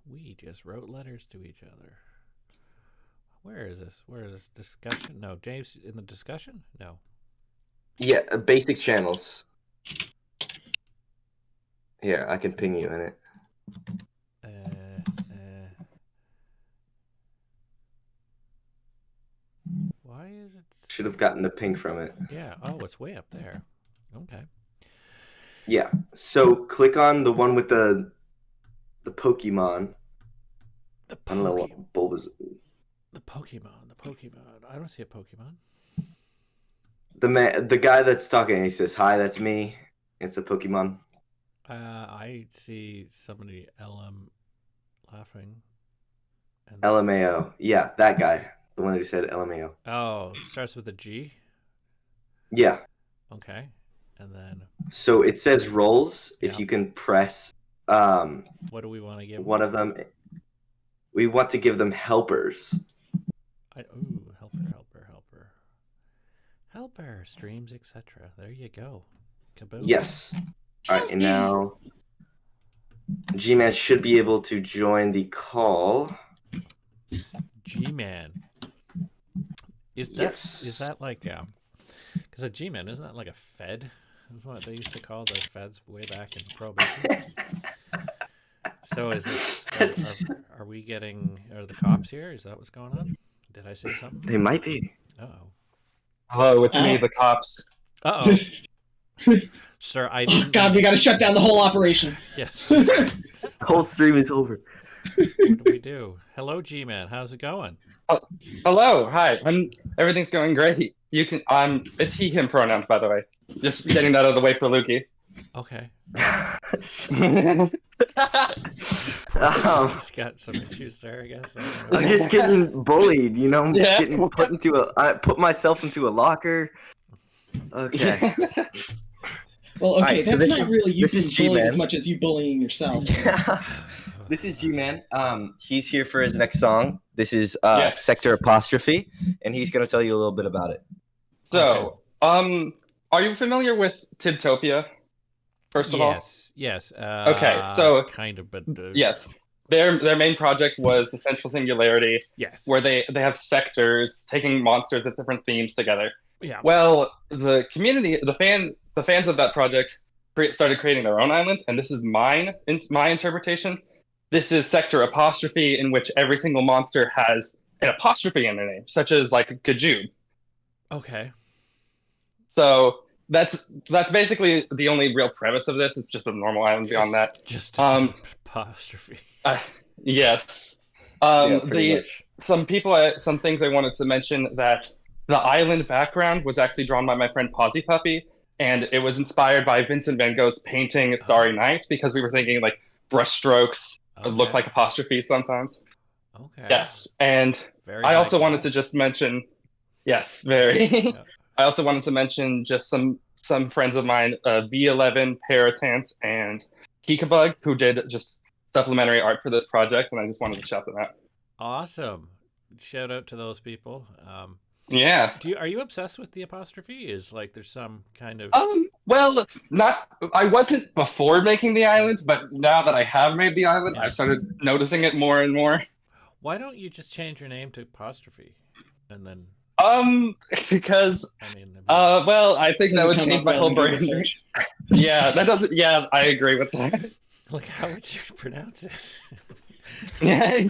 we just wrote letters to each other. Where is this? Where is this discussion? No, Dave's in the discussion? No. Yeah, basic channels. Here, I can ping you in it. Why is it? Should have gotten a ping from it. Yeah. Oh, it's way up there. Okay. Yeah. So click on the one with the Pokemon. The I don't know what Bulbas. The Pokemon. The Pokemon. I don't see a Pokemon. The guy that's talking, he says, "Hi, that's me." It's a Pokemon. I see somebody LM laughing. And LMAO. Yeah, that guy. The one who said LMAO. oh, it starts with a G. Yeah. Okay. And then So it says roles. Yeah. If you can press what do we want to give one of them, we want to give them helpers. Helper, streams, etc. There you go. Kaboom. Yes. All right, and now G-Man should be able to join the call. G-Man. Is that like because a G-Man, isn't that like a Fed? That's what they used to call the Feds way back in Prohibition. So is this are we getting are the cops here? Is that what's going on? Did I say something? They might be. Uh-oh. Hello, it's me, the cops. Uh-oh. Sir, I didn't... Oh, God, we got to shut down the whole operation. Yes. The whole stream is over. What do we do? Hello, G-Man. How's it going? Hello, hi. Everything's going great. You can. It's he/him pronouns, by the way. Just getting that out of the way for Lukey. Okay. Oh. He's got some issues there, I guess. I'm just getting bullied, you know. Yeah. Getting put into I put myself into a locker. Okay. Well, okay, Alright, so that's this not is- really you this is being bullied G-Man. as much as you bullying yourself. This is G-Man. He's here for his next song. This is Yes. Sector Apostrophe, and he's gonna tell you a little bit about it. So, are you familiar with Tibtopia? First of all, Yes. Okay, so- kind of, but yes. Their main project was the Central Singularity, yes. where they have sectors taking monsters with different themes together. Yeah. Well, the community, the fans of that project started creating their own islands, and this is my interpretation. This is Sector Apostrophe, in which every single monster has an apostrophe in their name, such as like Gajube. Okay. So that's basically the only real premise of this. It's just a normal island beyond that. Just apostrophe. Yes. Pretty much. Some things I wanted to mention, that the island background was actually drawn by my friend Posy Puppy, and it was inspired by Vincent van Gogh's painting Starry Night, because we were thinking like brush strokes look like apostrophes sometimes. Okay. Yes, and Very I also iconic. wanted to just mention, yes, very. Yeah. I also wanted to mention just some friends of mine, V11, Paratance, and Kikabug, who did just supplementary art for this project, and I just wanted to shout them out. Awesome. Shout out to those people. Yeah. Are you obsessed with the apostrophe? Is like there's some kind of Well, I wasn't before making the island, but now that I have made the island, Yeah. I've started noticing it more and more. Why don't you just change your name to apostrophe, and then Because I mean well, I think that would Doesn't change come my up whole well in Google brand. search. Yeah, that doesn't. Yeah, I agree with that. like how would you pronounce it? Yeah,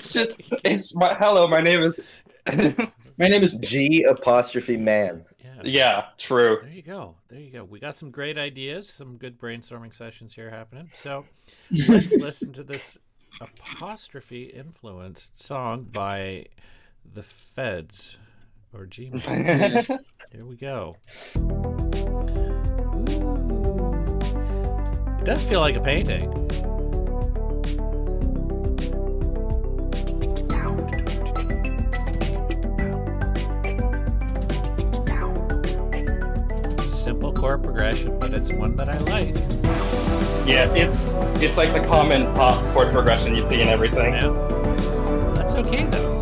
hello, my name is. My name is G apostrophe man. Yeah. Yeah, true. There you go. There you go. We got some great ideas, some good brainstorming sessions here happening. So let's listen to this apostrophe influenced song by the Feds or G-Man. Here we go. Ooh. It does feel like a painting. Simple chord progression, but it's one that I like. Yeah, it's like the common pop chord progression you see in everything. Yeah. That's okay though.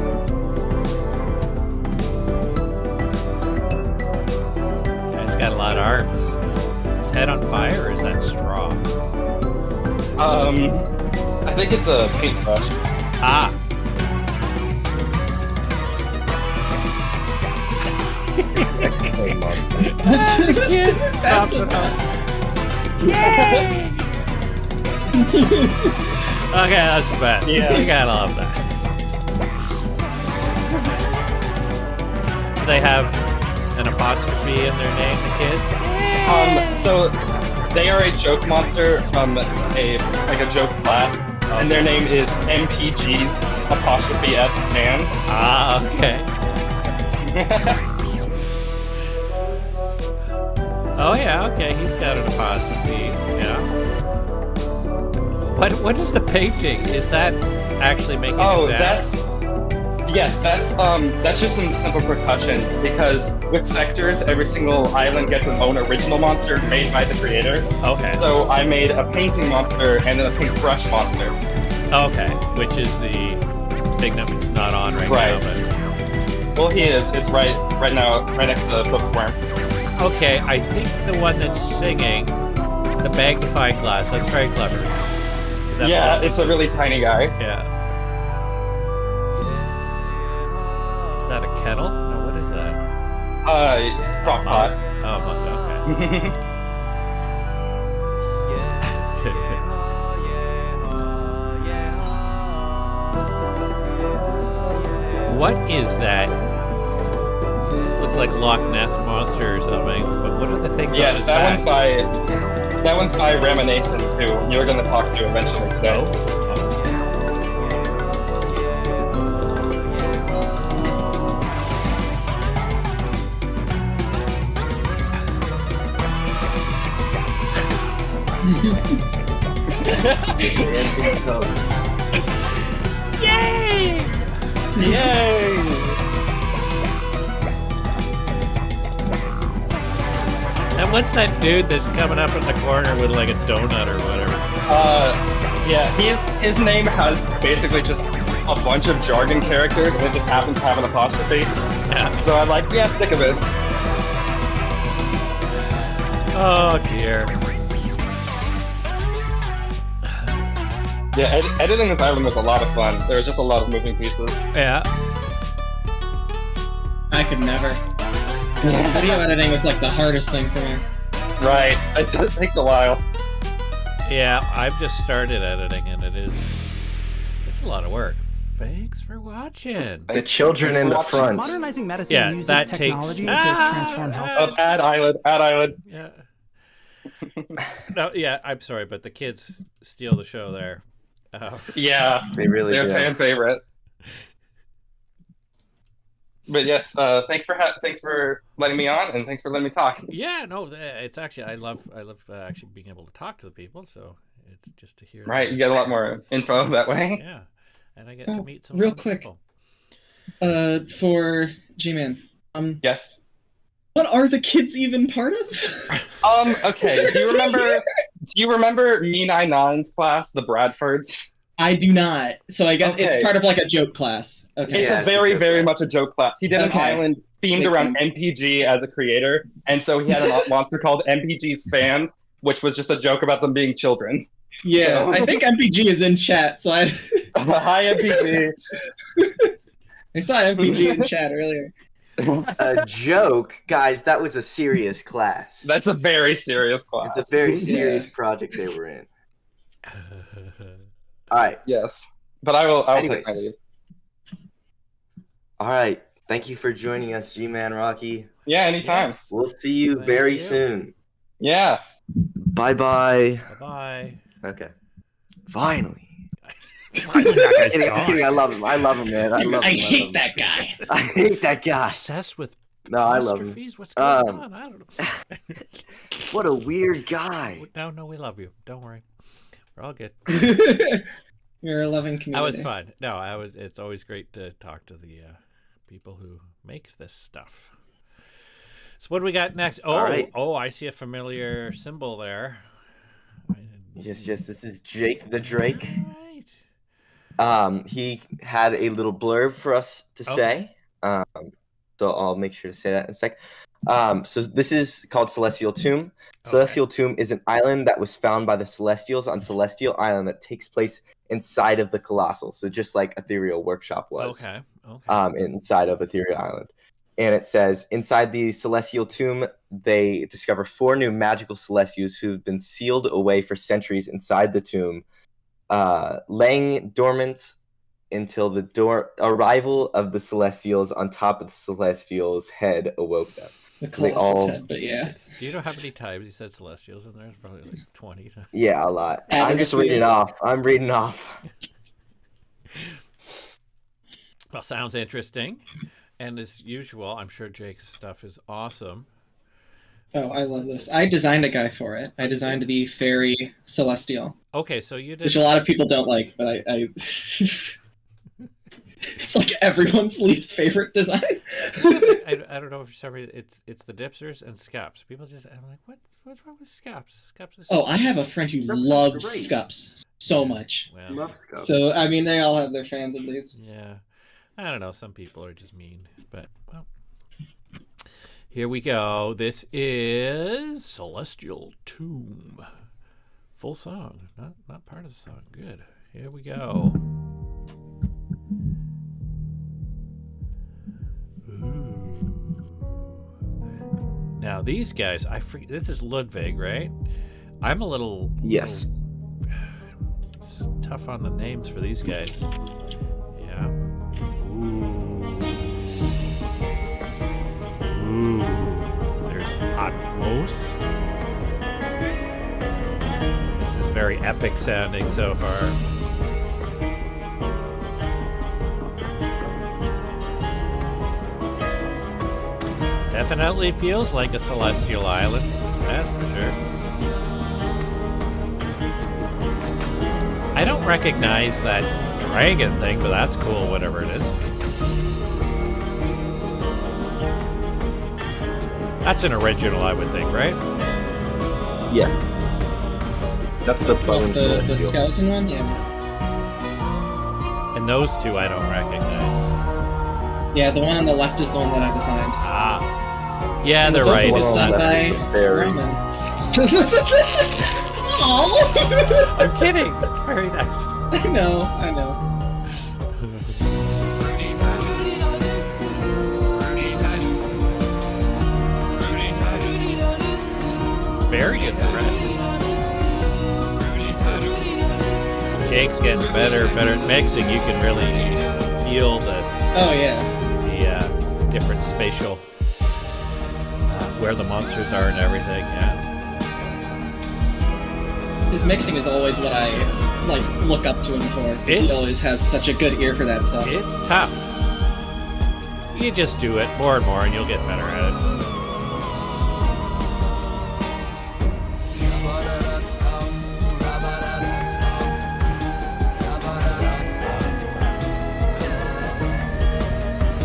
Guy's got a lot of arts. Is head on fire or is that straw? I think it's a paintbrush. Ah. Yay! Okay, that's the best. Yeah. You gotta love that. Do they have an apostrophe in their name, the kids? So they are a joke monster from a joke class, and their name is MPG's apostrophe S fans. Ah, okay. Oh yeah, okay. He's got an apostrophe. Yeah. What is the painting? Is that actually making? Oh, a sound? that's just some simple percussion, because with sectors, every single island gets its own original monster made by the creator. Okay. So I made a painting monster and then a paintbrush monster. Okay, which is the thing that's not on right Right. now. Well, he is. It's right now, right next to the bookworm. But okay, I think the one that's singing, the magnified glass. That's very clever. Is that Yeah, the- it's a really tiny guy. Yeah. Is that a kettle? No, what is that? Crock pot. Oh, okay. What is that? Looks like Loch Ness Monster or something. But what are the things on Yes, his that back? one's by Raminations, who you're going to talk to eventually today. Yay! Yay! And what's that dude that's coming up in the corner with like a donut or whatever? Yeah, his name has basically just a bunch of jargon characters, and it just happens to have an apostrophe. Yeah. So I'm like, yeah, stick of it. Oh dear. Yeah, editing this island was a lot of fun. There was just a lot of moving pieces. Yeah. I could never. Video editing was like the hardest thing for me. Right. It takes a while. Yeah, I've just started editing and it's a lot of work. Thanks for watching. The children in the front. Modernizing medicine Yeah, uses that technology takes- to transform health. Add island. Yeah. No, yeah, I'm sorry, but the kids steal the show there. Yeah, They really they're do. fan favorite. But yes, thanks for letting me on, and thanks for letting me talk. Yeah, no, it's actually I love actually being able to talk to the people. So it's just to hear. Right, you get a lot more info that way. Yeah, and I get to meet some real other quick. people. For G-Man. Yes. What are the kids even part of? Okay. Do you remember Me Nine Nine's class, the Bradfords? I do not. So I guess Okay. it's part of like a joke class. Okay. It's Yeah, a it's a very, joke very class. much a joke class. He did an Okay. island themed Makes around sense. MPG as a creator, and so he had a monster called MPG's Fans, which was just a joke about them being children. Yeah, I think MPG is in chat, so I Hi, MPG. I saw MPG in chat earlier. A joke, guys. That was a serious class. That's a very serious class. It's a very serious project they were in. All right, Yes, but I will take Anyways. my leave. all right. Thank you for joining us, G-Man Rocky. Yeah, anytime. Yes. We'll see you Thank very you. soon. Yeah. Bye bye. Bye. Okay. Finally. Finally, that guy's Kidding, I'm gone. kidding. I love him. I love him, man. I love him. I love hate him. that guy. I hate that guy. Obsessed with No, I love him. apostrophes? What's going Um, on? I don't know. What a weird guy. No, we love you. Don't worry. We're all good. You're a loving community. That was fun. No, it's always great to talk to the people who make this stuff. So what do we got next? Oh, All right. oh, I see a familiar symbol there. Yes, this is Jake the Drake. All right. He had a little blurb for us to say. So I'll make sure to say that in a sec. So this is called Celestial Tomb. Celestial Tomb is an island that was found by the Celestials on Celestial Island that takes place inside of the Colossal. So just like Ethereal Workshop was. Okay. Inside of Ethereal Island. And it says, inside the Celestial Tomb, they discover 4 new magical Celestials who've been sealed away for centuries inside the tomb, laying dormant until the arrival of the Celestials on top of the Celestials' head awoke them. The Colossus head, but yeah. Do you know how many times he said Celestials in there? It's probably like 20 times. Yeah, a lot. I'm just reading off. I'm reading off. Well, sounds interesting. And as usual, I'm sure Jake's stuff is awesome. Oh, I love this. I designed a guy for it. I designed the fairy celestial. Okay, so you did. Which a lot of people don't like, but I it's like everyone's least favorite design. I don't know if for some reason it's the dipsters and scaps. People just, I'm like, what's wrong with scaps? Scaps is I have a friend who loves scaps so much. Well, Love scaps. So I mean, they all have their fans of these. Yeah, I don't know. Some people are just mean, but well. Here we go. This is Celestial Tomb. Full song, not part of the song. Good. Here we go. Ooh. Now these guys, this is Ludwig, right? I'm a little. Yes. It's tough on the names for these guys. Yeah. Ooh, there's Atmos. This is very epic sounding so far. Definitely feels like a celestial island, that's for sure. I don't recognize that dragon thing, but that's cool, whatever it is. That's an original, I would think, right? Yeah. That's the bone The celestial. skeleton one, yeah. And those two I don't recognize. Yeah, the one on the left is the one that I designed. Ah. Yeah, they're right. It's It's not not. by Very. Roman. Aww. I'm kidding. Very nice. I know. Very good thread. Jake's getting better at mixing. You can really feel the different spatial where the monsters are and everything. Yeah. His mixing is always what I look up to him for. He always has such a good ear for that stuff. It's tough. You just do it more and more, and you'll get better at it.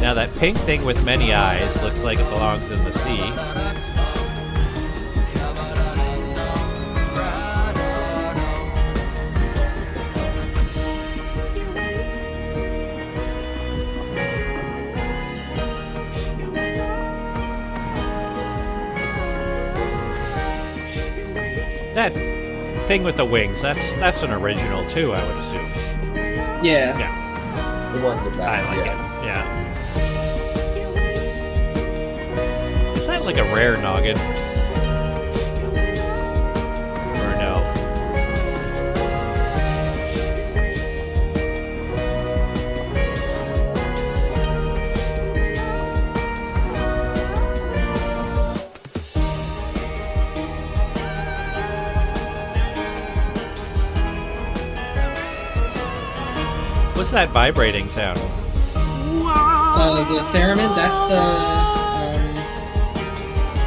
Now that pink thing with many eyes looks like it belongs in the sea. That thing with the wings, that's an original too, I would assume. Yeah. Yeah. The one with that. I like it. Yeah. Is that like a rare noggin? Or no? What's that vibrating sound? The theremin, that's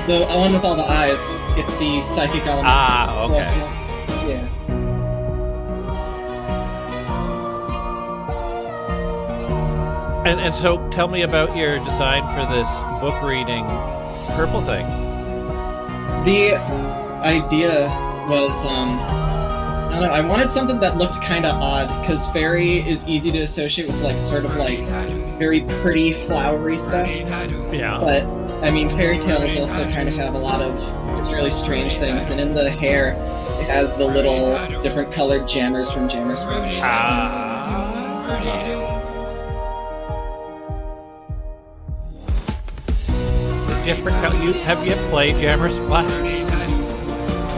the one with all the eyes. It's the psychic element. Ah, okay. Yeah. And so tell me about your design for this book reading purple thing. The idea was don't know, I wanted something that looked kind of odd, because fairy is easy to associate with, like, sort of, like, very pretty, flowery stuff. Yeah. But, I mean, fairy tales also kind of have a lot of really strange things, and in the hair, it has the little different colored jammers from Jammer Spring. Different. Have you played Jammer Splash?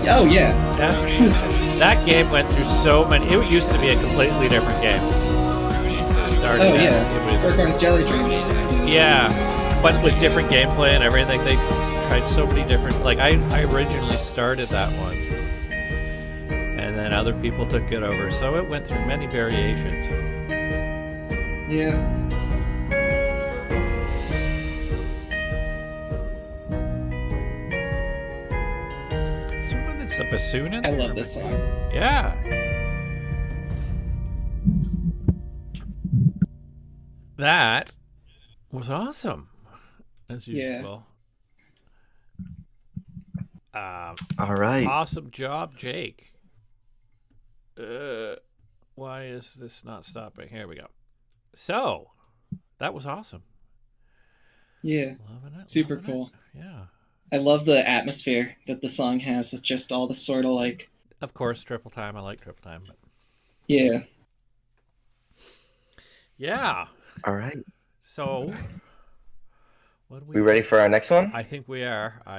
Oh, yeah. Yeah. That game went through so many. It used to be a completely different game. It started Oh, out, yeah. It was. Purrcorn's Jelly Dreams. Yeah, but with different gameplay and everything, they tried so many different. Like I originally started that one, and then other people took it over, so it went through many variations. Yeah. Someone that's a bassoon in I there? love this song. Yeah. That was awesome, as usual. All right. Awesome job, Jake. Why is this not stopping? Here we go. So, that was awesome. Yeah. Loving it. Super loving cool. It. Yeah. I love the atmosphere that the song has with just all the sort of like... Of course, Triple Time. I like Triple Time. But... Yeah. All right. So, what do We ready for our next one? I think we are. All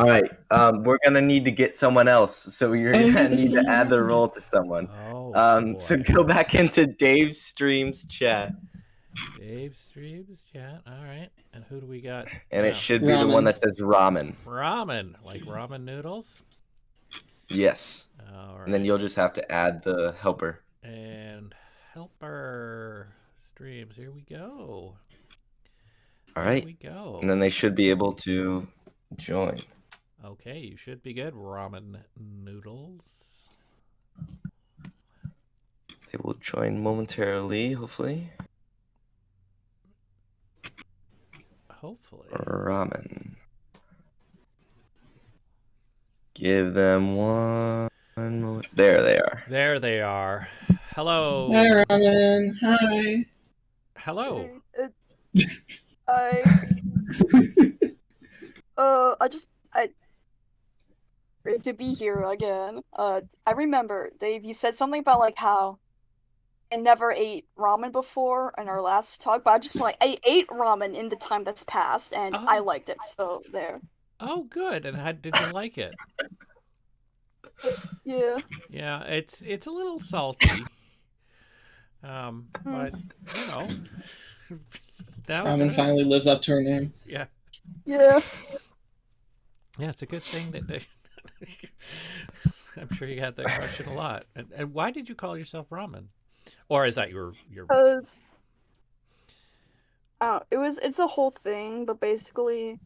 right. We're gonna need to get someone else, so you're gonna need to add the role to someone. Oh, So boy. go back into Dave's streams chat, Dave Streams chat. All right. And who do we got? and now? it should be the one that says ramen. Ramen, like ramen noodles. Yes. All right. And then you'll just have to add the helper. And helper streams. Here we go. All right. Here we go. And then they should be able to join. Okay, you should be good. Ramen noodles. They will join momentarily, hopefully. Hopefully. Ramen. Give them one moment. There they are. There they are. Hello. Hi, Ramen. Hi. Hello. Great to be here again. I remember, Dave, you said something about like how I never ate ramen before in our last talk, but I just like I ate ramen in the time that's passed, and I liked it. So there. Oh, good. And how did you like it? Yeah. Yeah, it's a little salty. But you know, Ramen finally lives up to her name. Yeah. Yeah. Yeah, it's a good thing that they. I'm sure you had that question a lot. And why did you call yourself Ramen? Or is that your? Because it's a whole thing, but basically,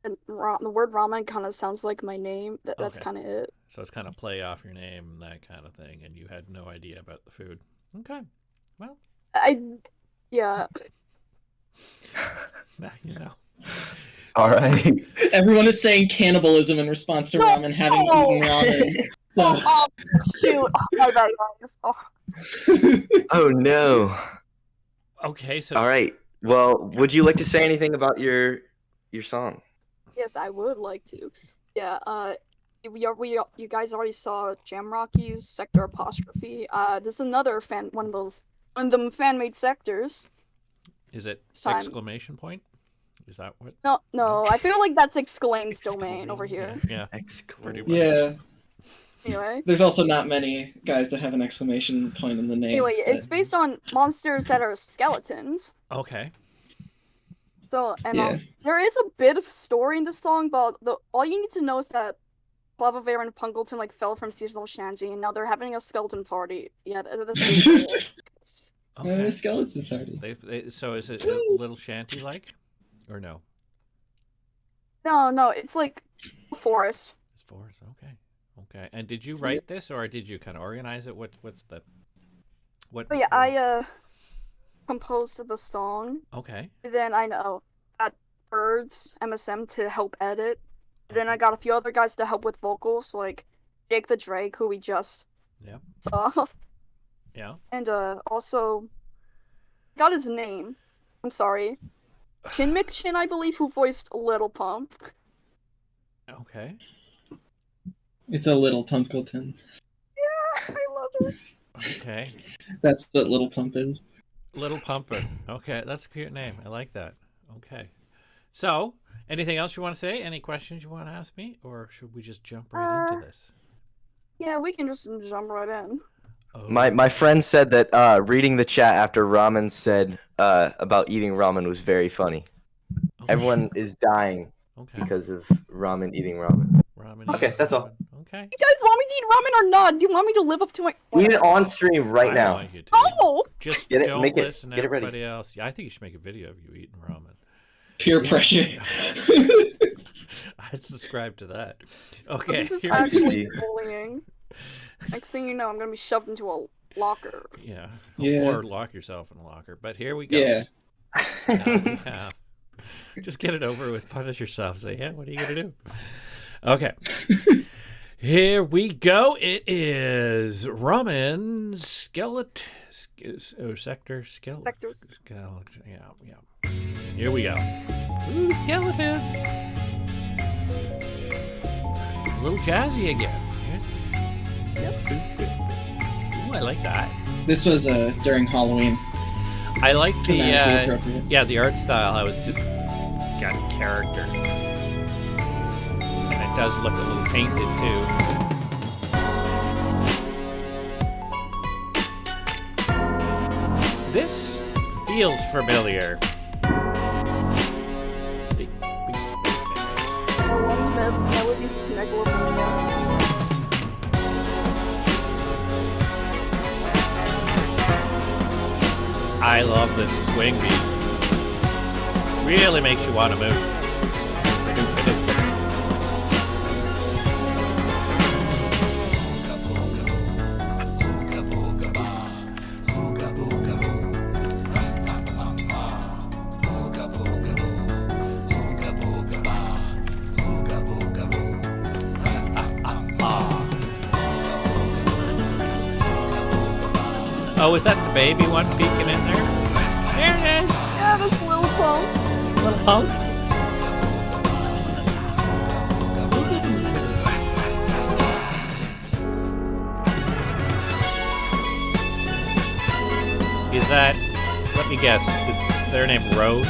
the word ramen kind of sounds like my name. That's Okay. kind of it. So it's kind of play off your name and that kind of thing, and you had no idea about the food. Okay, well, Yeah. now you know. All right. Everyone is saying cannibalism in response to Ramen having eaten ramen. So... Oh, shoot! My bad, guys. Oh. Oh no. Okay, so. All right. Well, would you like to say anything about your song? Yes, I would like to. Yeah. You guys already saw Jamrocky's sector apostrophe. This is another one of them fan-made sectors. Is it time. exclamation point? Is that what? No. I feel like that's Exclaim's domain over here. Yeah. Exclaim. Pretty much. Yeah. Anyway. There's also not many guys that have an exclamation point in the name. Anyway, it's based on monsters that are skeletons. Okay. So, and there is a bit of story in the song, but all you need to know is that Clavavera and Punkleton like fell from seasonal shanty, and now they're having a skeleton party. Yeah, that's basically it. A skeleton party. So is it a little shanty like, or no? No, it's like a forest. It's forest. Okay. And did you write this, or did you kind of organize it? What's the what? Oh yeah, I composed the song. Okay. Then I got Birds MSM to help edit. Then I got a few other guys to help with vocals, like Jake the Drake, who we just Yep. So, Yeah. and also got his name. I'm sorry. Chin McChin, I believe, who voiced Little Pump. Okay. It's a little Pumpkleton. Yeah, I love it. Okay. That's what Little Pump is. Little Pumpin. Okay, that's a cute name. I like that. Okay. So, anything else you want to say? Any questions you want to ask me? Or should we just jump right into this? Yeah, we can just jump right in. Oh. My friend said that reading the chat after ramen said about eating ramen was very funny. Okay. Everyone is dying Okay. because of eating ramen. Ramen. Okay, that's all. Okay. You guys want me to eat ramen or not? Do you want me to live up to my... Eat it on stream right I now. want you to. Oh! Just Get it- don't make it- listen to get it ready. everybody else. Yeah, I think you should make a video of you eating ramen. Peer pressure. I'd subscribe to that. Okay. This is here's- actually bullying. Next thing you know, I'm gonna be shoved into a locker. Yeah. Yeah. Or lock yourself in a locker. But here we go. Yeah. Now we have. Just get it over with. Punish yourself. Say, yeah, what are you going to do? Okay. Here we go. It is ramen skeleton. Sector skeleton. Sectors. Skeleton. Yeah. Here we go. Ooh, skeletons. A little jazzy again. Yes. Ooh, I like that. This was during Halloween. I like the Thematically appropriate. yeah, the art style. I was just got character. And it does look a little painted too. This feels familiar. Melody's Megalomania. I love this swing beat. Really makes you want to move. Oh, is that the baby one peeking in there? There it is. Yeah, this little pump. Little punk. Is that, let me guess, is their name Rose?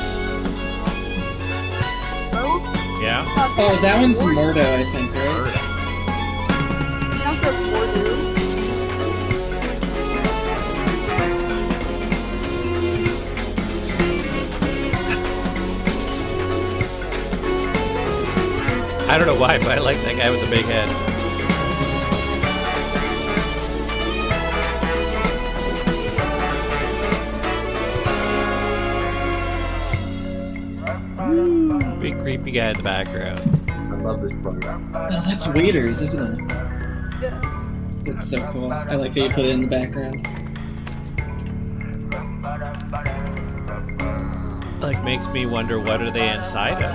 Rose? Yeah? Oh, that one's Murdo, I think, right? Bird. That's their Mordu. I don't know why, but I like that guy with the big head. Big creepy guy in the background. I love this program. Oh, that's Waiters, isn't it? Yeah. That's so cool. I like how you put it in the background. Like, makes me wonder, what are they inside of?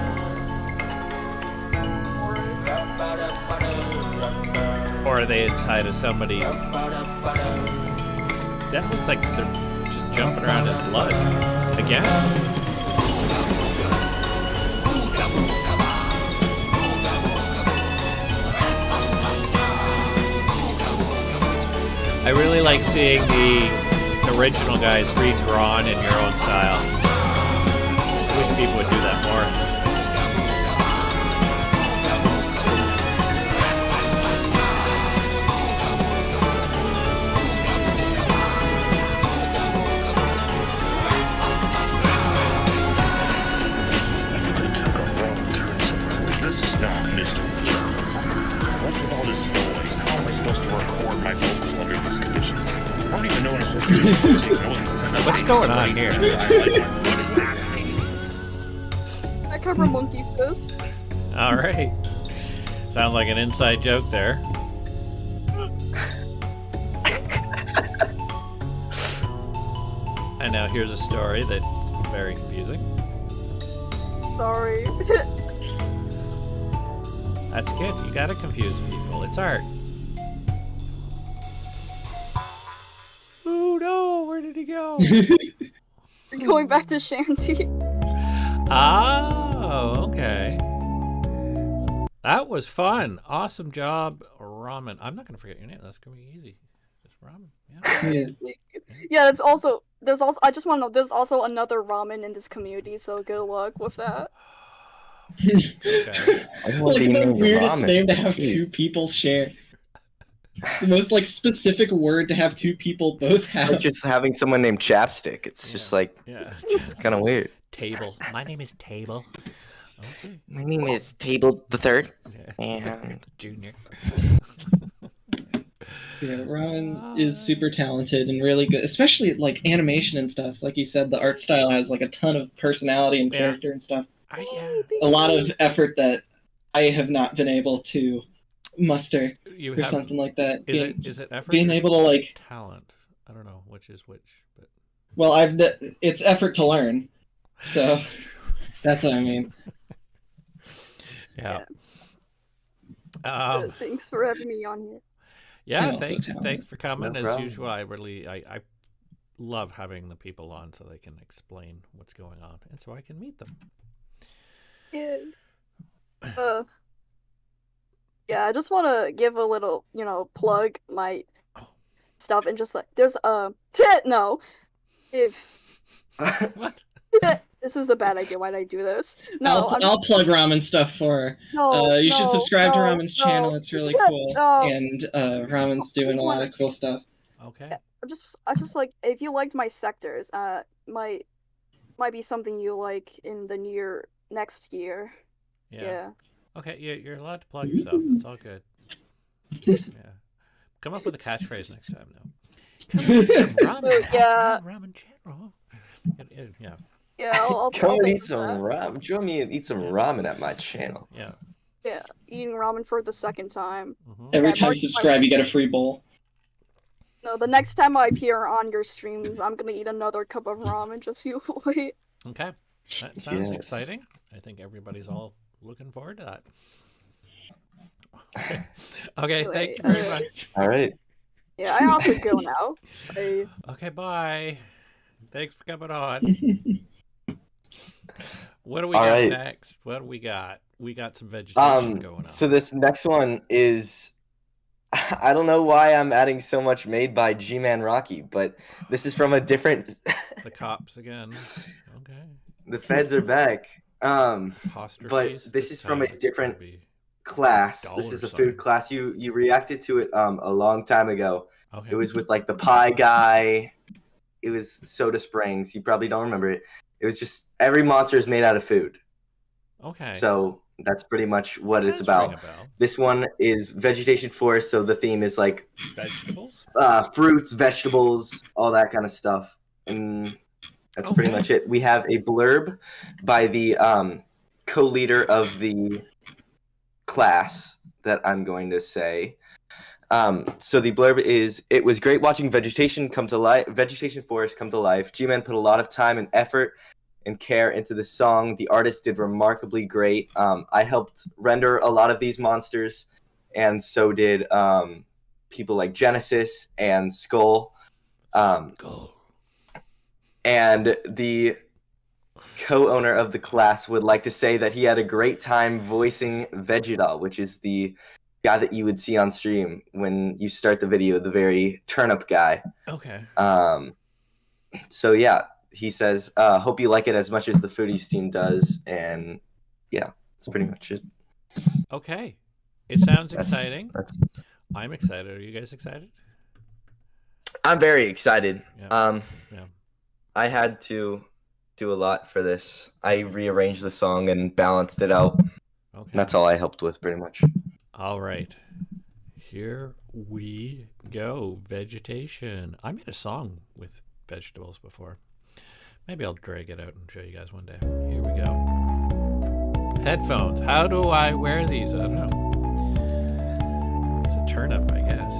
Or are they inside of somebody's? That looks like they're just jumping around in blood. Again? I really like seeing the original guys redrawn in your own style. I wish people would do that more. I took a wrong turn somewhere, because this is not Mr. Jones. What's with all this noise? How am I supposed to record my vocals under these conditions? I don't even know what I'm supposed to be recording. I wasn't sent up. What's going on here? What is happening? I cover Monkey Fist. All right. Sounds like an inside joke there. And now here's a story that's very confusing. Sorry. That's good. You gotta confuse people. It's art. go? Going back to Shanty. Oh, okay. That was fun. Awesome job, Ramen. I'm not gonna forget your name. That's gonna be easy. Just Ramen. Yeah. Yeah, there's also I just want to know there's also another ramen in this community, so good luck with that. Okay. Like the weirdest name to have two people share. The most like specific word to have two people both have. Like just having someone named Chapstick. It's just like it's kind of weird. Table. My name is Table. Okay. My name is Table the Third. And Junior. Yeah, Ron is super talented and really good, especially like animation and stuff. Like you said, the art style has like a ton of personality and character and stuff. A lot of effort that I have not been able to muster or something like that. Is it effort? Being able to like talent? I don't know which is which, but well, it's effort to learn, so that's what I mean. Yeah. Thanks for having me on here. Yeah, thanks for coming. No as problem. usual, I love having the people on so they can explain what's going on and so I can meet them. Yeah. Yeah, I just want to give a little, plug my stuff and just like there's no, if what? This is the bad idea. Why'd I do this? No, I'll plug Ramen stuff for her. You should subscribe to Ramen's channel. It's really cool. And Ramen's doing a lot of cool stuff. Okay. I just like if you liked my sectors, might be something you like in the next year. Yeah. Okay, you're allowed to plug yourself. That's all good. Yeah. Come up with a catchphrase next time, though. Come eat some ramen. Yeah. Ramen channel. Yeah. Yeah, I'll Come and think eat of some that. ramen. Join me and eat some ramen at my channel. Yeah. Yeah, eating ramen for the second time. Every Yeah, time Mark- you subscribe, you get a free bowl. No, the next time I appear on your streams, I'm gonna eat another cup of ramen. Just you wait. Okay. That sounds Yes. exciting. I think everybody's all looking forward to that. Okay, thank you very much. All right. Yeah, I have to go now. Okay, bye. Thanks for coming on. What do we All got right. next? What do we got? We got some vegetation going on. So this next one is, I don't know why I'm adding so much made by G-Man Rocky, but this is from a different. The cops again. Okay. The feds are back. But Apostrophes. this is from a time it's different gonna be class. dollar This is a sign. food class. You reacted to it a long time ago. Okay. It was with like the pie guy. It was Soda Springs. You probably don't remember it. It was just every monster is made out of food. Okay. So that's pretty much what it's Does ring about. a bell. This one is vegetation forest, so the theme is like Vegetables. fruits, vegetables, all that kind of stuff. And that's pretty Okay. much it. We have a blurb by the co-leader of the class that I'm going to say. So the blurb is, it was great watching vegetation forest come to life. G-Man put a lot of time and effort and care into this song. The artist did remarkably great. I helped render a lot of these monsters, and so did people like Genesis and Skull. And the co-owner of the class would like to say that he had a great time voicing Vegedoll, which is the guy that you would see on stream when you start the video, the very turnip guy. Okay. So yeah, he says, hope you like it as much as the Foodies team does, and yeah, that's pretty much it. Okay. It sounds That's- exciting. that's- I'm excited. Are you guys excited? I'm very excited. Yeah. Yeah. I had to do a lot for this. I rearranged the song and balanced it out. Okay. That's all I helped with, pretty much. All right. Here we go. Vegetation. I made a song with vegetables before. Maybe I'll drag it out and show you guys one day. Here we go. Headphones. How do I wear these? I don't know. It's a turnip, I guess.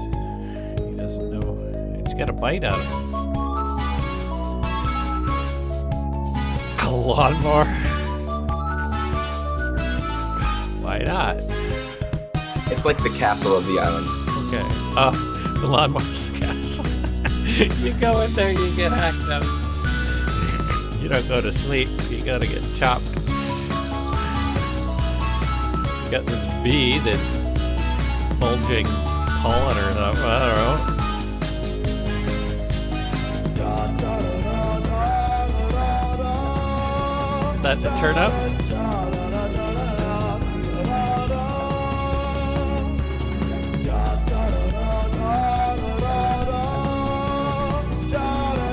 He doesn't know. He's got a bite out of it. A lawnmower. Why not? It's like the castle of the island. Okay. The lawnmower's castle. You go in there, you get hacked up. You don't go to sleep. You gotta get chopped. You got this bee that's bulging pollen or something. I don't know. Is that the turnip?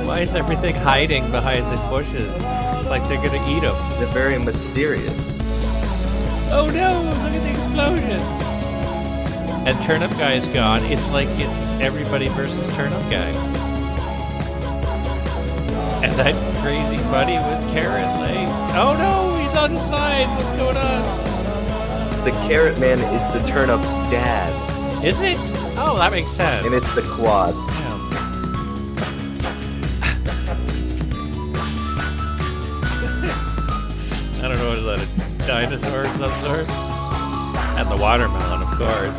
Why is everything hiding behind the bushes? It's like they're gonna eat them. They're very mysterious. Oh no, look at the explosion. And Turnip Guy's gone. It's like it's everybody versus Turnip Guy. And that crazy buddy with carrot legs. Oh no, he's on his side. What's going on? The Carrot Man is the Turnip's dad. Is it? Oh, that makes sense. And it's the Quad. I don't know, is that a dinosaur of some sort? And the watermelon, of course.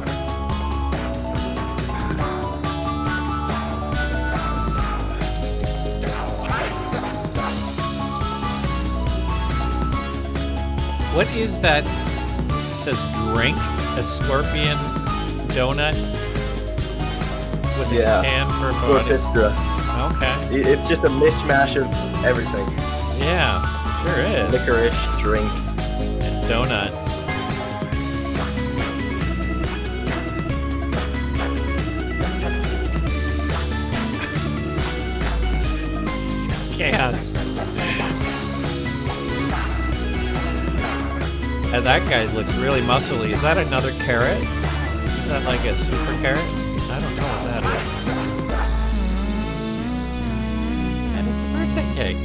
What is that? It says drink, a scorpion donut with a can for a body. Orchestra. Okay. It's just a mishmash of everything. Yeah, sure is. Licorice, drink, and donuts. Just can't. And that guy looks really muscly. Is that another carrot? Is that like a super carrot? I don't know what that is. And it's a birthday cake.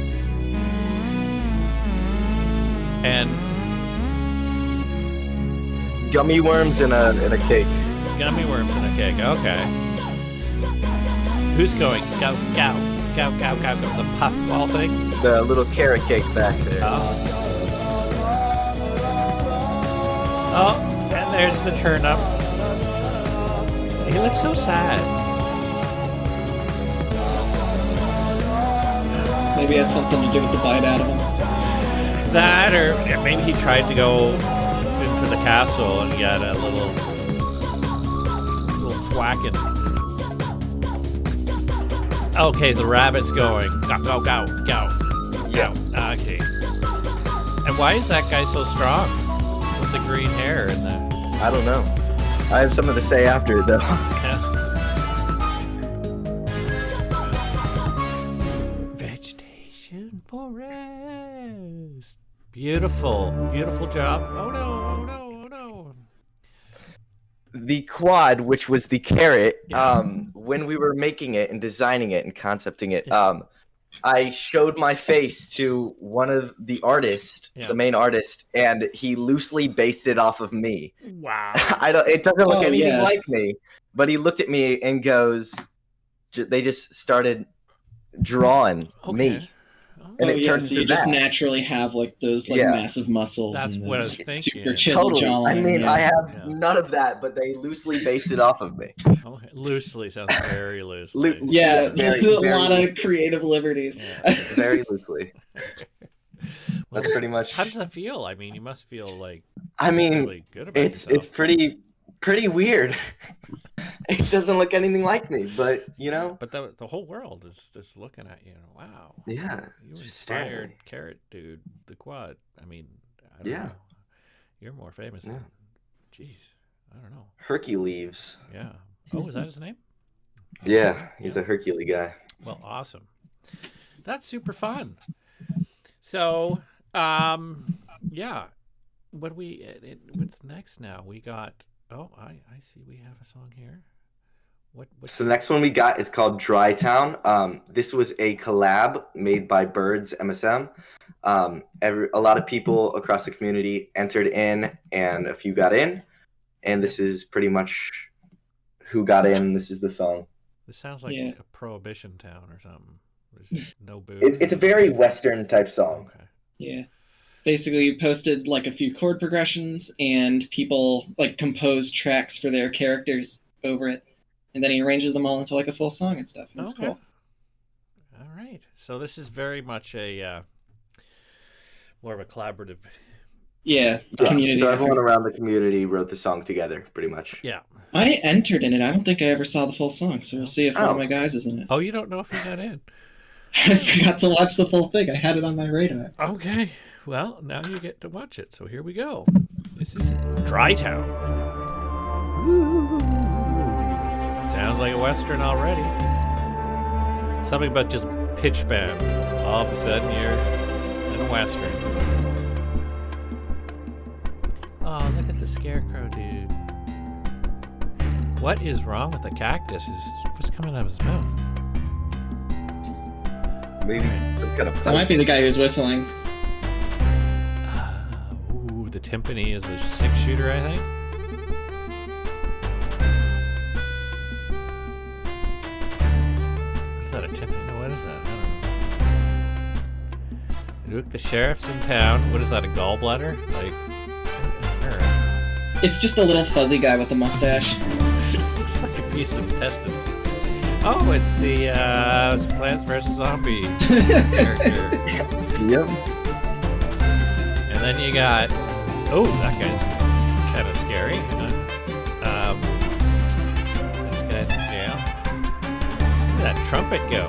And gummy worms in a cake. Gummy worms in a cake. Okay. Who's going? Go, go, go, go, go, go. The puffball thing. The little carrot cake back there. Oh, and there's the turnip. He looks so sad. Maybe it has something to do with the bite out of him. That, or maybe he tried to go into the castle and get a little thwacking. Okay, the rabbit's going. Go, go, go, go. Yeah. Okay. And why is that guy so strong? With the green hair and the... I don't know. I have something to say after it, though. Yeah. Vegetation forest. Beautiful, beautiful job. Oh no, oh no, oh no. The Quad, which was the carrot, when we were making it and designing it and concepting it, I showed my face to one of the artists, the main artist, and he loosely based it off of me. Wow. It doesn't look anything like me, but he looked at me and goes, they just started drawing me. And it turned so into you just naturally have like those massive muscles. That's and what I was thinking. Super chill jawline. I mean, I have none of that, but they loosely based it off of me. Okay. Loosely sounds very loosely. Yeah, there's a lot of creative liberties. Yeah. Very loosely. That's pretty much. How does that feel? I mean, you must feel like. I mean, really good about yourself. It's pretty weird. It doesn't look anything like me, but you know. But the whole world is just looking at you. Wow. Yeah. You inspired Carrot Dude, the Quad. I mean, I don't know. You're more famous than. Jeez, I don't know. Hercules. Yeah. Oh, is that his name? Yeah, he's a Hercules guy. Well, awesome. That's super fun. So, yeah. What's next now? We got. Oh, I see. We have a song here. So the next one we got is called Dry Town. This was a collab made by Birds MSM. A lot of people across the community entered in, and a few got in. And this is pretty much who got in. This is the song. This sounds like a prohibition town or something. There's no booze. It's a very Western type song. Okay. Yeah. Basically, you posted like a few chord progressions, and people like composed tracks for their characters over it, and then he arranges them all into like a full song and stuff. And it's cool. All right. So this is very much a more of a collaborative. Yeah, Yeah, community. so effort. everyone around the community wrote the song together, pretty much. Yeah. I entered in it. I don't think I ever saw the full song, so we'll see if one of Oh. my guys is in it. Oh, you don't know if you got in. I forgot to watch the full thing. I had it on my radar. Okay. Well, now you get to watch it. So here we go. This is Dry Town. Woo. Sounds like a Western already. Something about just pitch bend. All of a sudden you're in a Western. Oh, look at the scarecrow, dude. What is wrong with the cactus? What's coming out of his mouth? Maybe it's kind of That might be the guy who's whistling. Ooh, the timpani is a 6-shooter, I think. Is that a timpani? No, what is that? I don't know. Look, the sheriff's in town. What is that, a gallbladder? Like, It's just a little fuzzy guy with a mustache. looks like a piece of intestine. Oh, it's the Plants vs. Zombie character. Yep. And then you got, oh, that guy's kind of scary. This guy's in jail. Where did that trumpet go?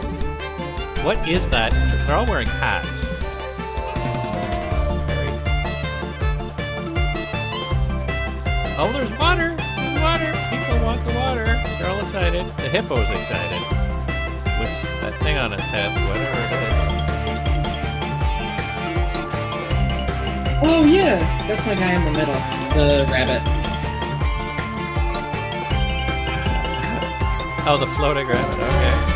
What is that? They're all wearing hats. Oh, there's water! There's water! People want the water. They're all excited. The hippo's excited. What's that thing on its head? Whatever it is. Oh yeah, that's my guy in the middle, the rabbit. Oh, the floating rabbit. Okay.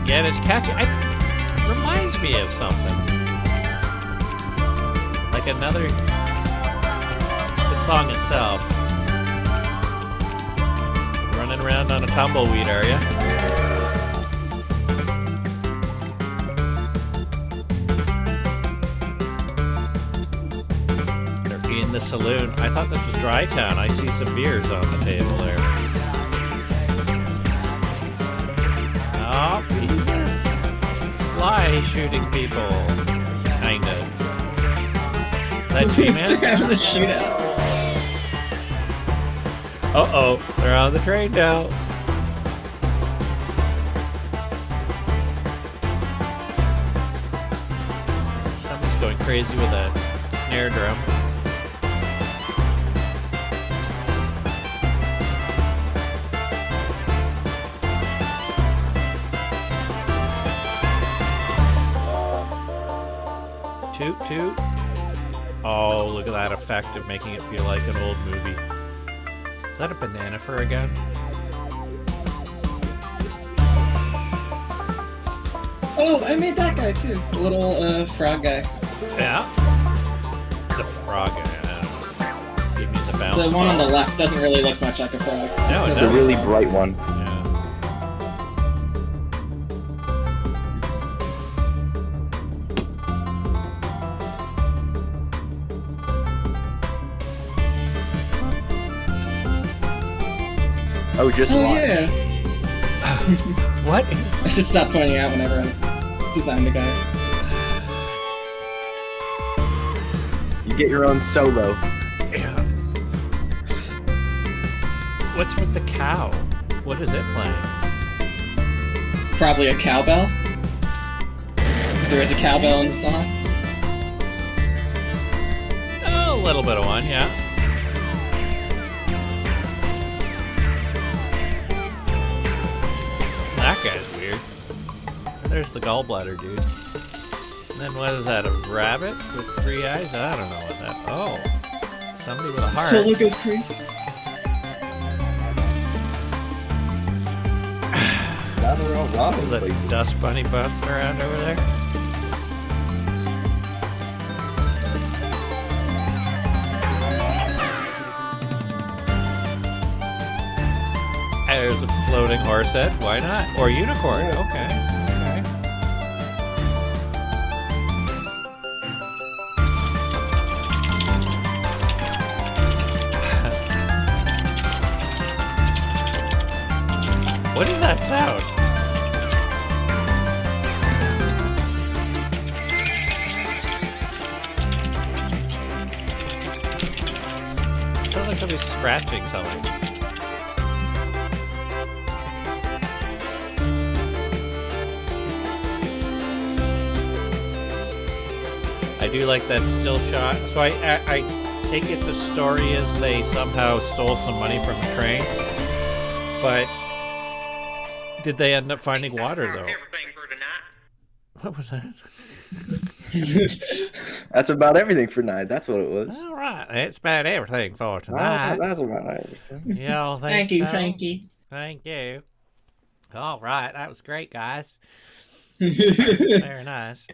Again, it's catchy. It reminds me of something. Like another. The song itself. Running around on a tumbleweed, are ya? They're in the saloon. I thought this was Dry Town. I see some beers on the table there. Oh, he's a fly shooting people. Kind of. Is that G-Man? They're having a shootout. Uh-oh, they're on the train now. Somebody's going crazy with a snare drum. Toot toot. Oh, look at that effect of making it feel like an old movie. Is that a banana for a gun? Oh, I made that guy too. The little frog guy. Yeah. The frog guy. I don't know. Give me the bounce. The one on ball. the left doesn't really look much like a frog. No, it It's a doesn't. really bright one. Yeah. Oh, just Oh one. yeah. What? I should stop pointing out whenever I designed a guy. You get your own solo. Yeah. What's with the cow? What is it playing? Probably a cowbell. There is a cowbell in the song. Oh, a little bit of one, yeah. That guy's weird. There's the gallbladder dude. And then what is that? A rabbit with 3 eyes? I don't know what that. Oh, somebody with a heart. Solo goes crazy. Now they're all robbing The places. dust bunny bumps around over there. There's a floating horse head. Why not? Or unicorn. Okay. Okay. What is that sound? It sounds like somebody's scratching something. I do like that still shot. So I take it the story is they somehow stole some money from a train. But did they end up finding water though? What was that? That's about everything for tonight. That's what it was. All right, that's about everything for tonight. That's about everything. Y'all think Thank you, so? Frankie. Thank you. All right, that was great, guys. Very nice.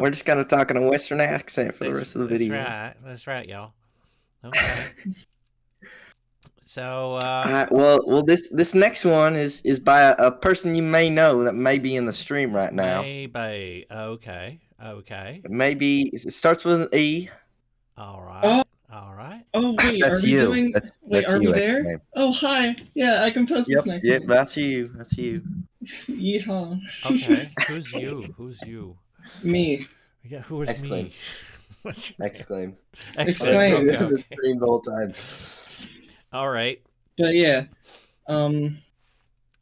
We're just kind of talking a Western accent for the rest of the video. That's right, y'all. Okay. So, well, this next one is by a person you may know that may be in the stream right now. Maybe. Okay. Maybe it starts with an E. All right. All right. Oh wait, That's are we you. doing? That's are we you, there? X-Name. Oh hi. Yeah, I can post this next. Yep, one. that's you. That's you. Yeehaw. Okay. Who's you? Who's you? Me. Yeah, who is Exclaim. me? What's your Exclaim. Exclaim. Okay. Stream the whole time. All right. But yeah,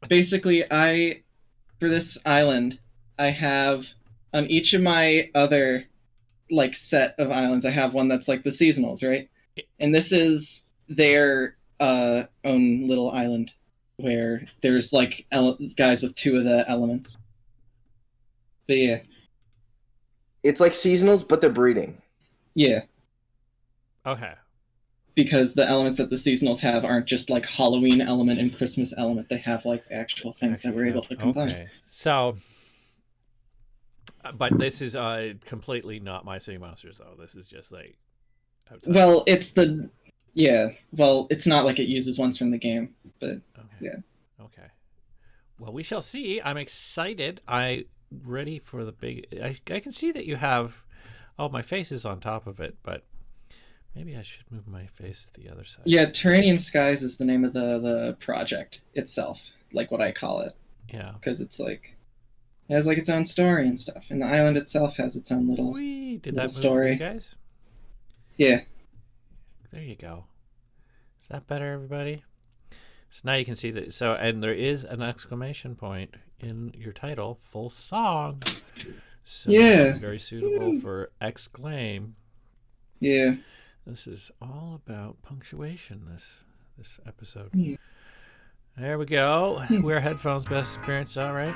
basically, for this island, I have on each of my other like set of islands, I have one that's like the seasonals, right? And this is their own little island where there's like guys with 2 of the elements. But yeah. It's like seasonals, but they're breeding. Yeah. Okay. Because the elements that the seasonals have aren't just like Halloween element and Christmas element. They have like actual things that we're able to combine. Okay. So, but this is completely not My City Monsters, though. This is just like outside. Well, it's it's not like it uses ones from the game, but yeah. Okay. Well, we shall see. I'm excited. I ready for the big. I can see that you have. Oh, my face is on top of it, but maybe I should move my face to the other side. Yeah, Terranian Skies is the name of the project itself, like what I call it. Yeah. Because it's like it has like its own story and stuff, and the island itself has its own little. Did little that move story, for you guys? Yeah. There you go. Is that better, everybody? So now you can see that. So, and there is an exclamation point in your title, full song. So yeah. Very suitable for exclaim. Yeah. This is all about punctuation. This episode. Yeah. There we go. Wear headphones. Best experience. All right.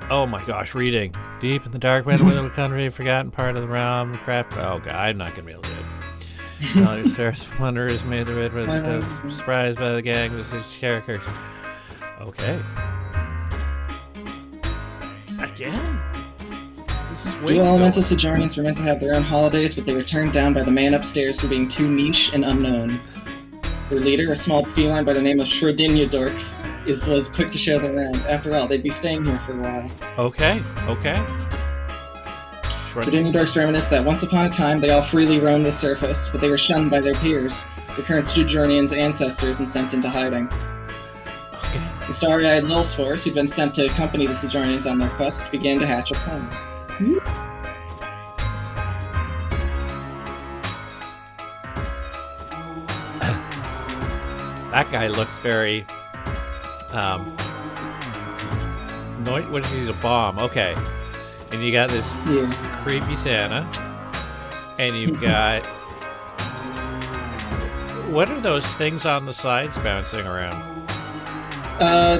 Oh my gosh, reading. Deep in the dark web of the country, forgotten part of the realm, craft. Oh god, I'm not gonna be able to do it. Knowledge Sarah's wonder is made the red with the surprised by the gang with such characters. Okay. Again? Dual elemental Sojournings were meant to have their own holidays, but they were turned down by the man upstairs for being too niche and unknown. Their leader, a small feline by the name of Schrodinger-Dorks, was quick to show them around. After all, they'd be staying here for a while. Okay. Schrodinger-Dorks reminisce that once upon a time, they all freely roamed the surface, but they were shunned by their peers, the current Sojournians' ancestors, and sent into hiding. Okay. The starry-eyed Lilsfors, who'd been sent to accompany the Sojournians on their quest, began to hatch a plan. That guy looks very what is he? He's a bomb. Okay. And you got this creepy Santa. And you've got what are those things on the sides bouncing around?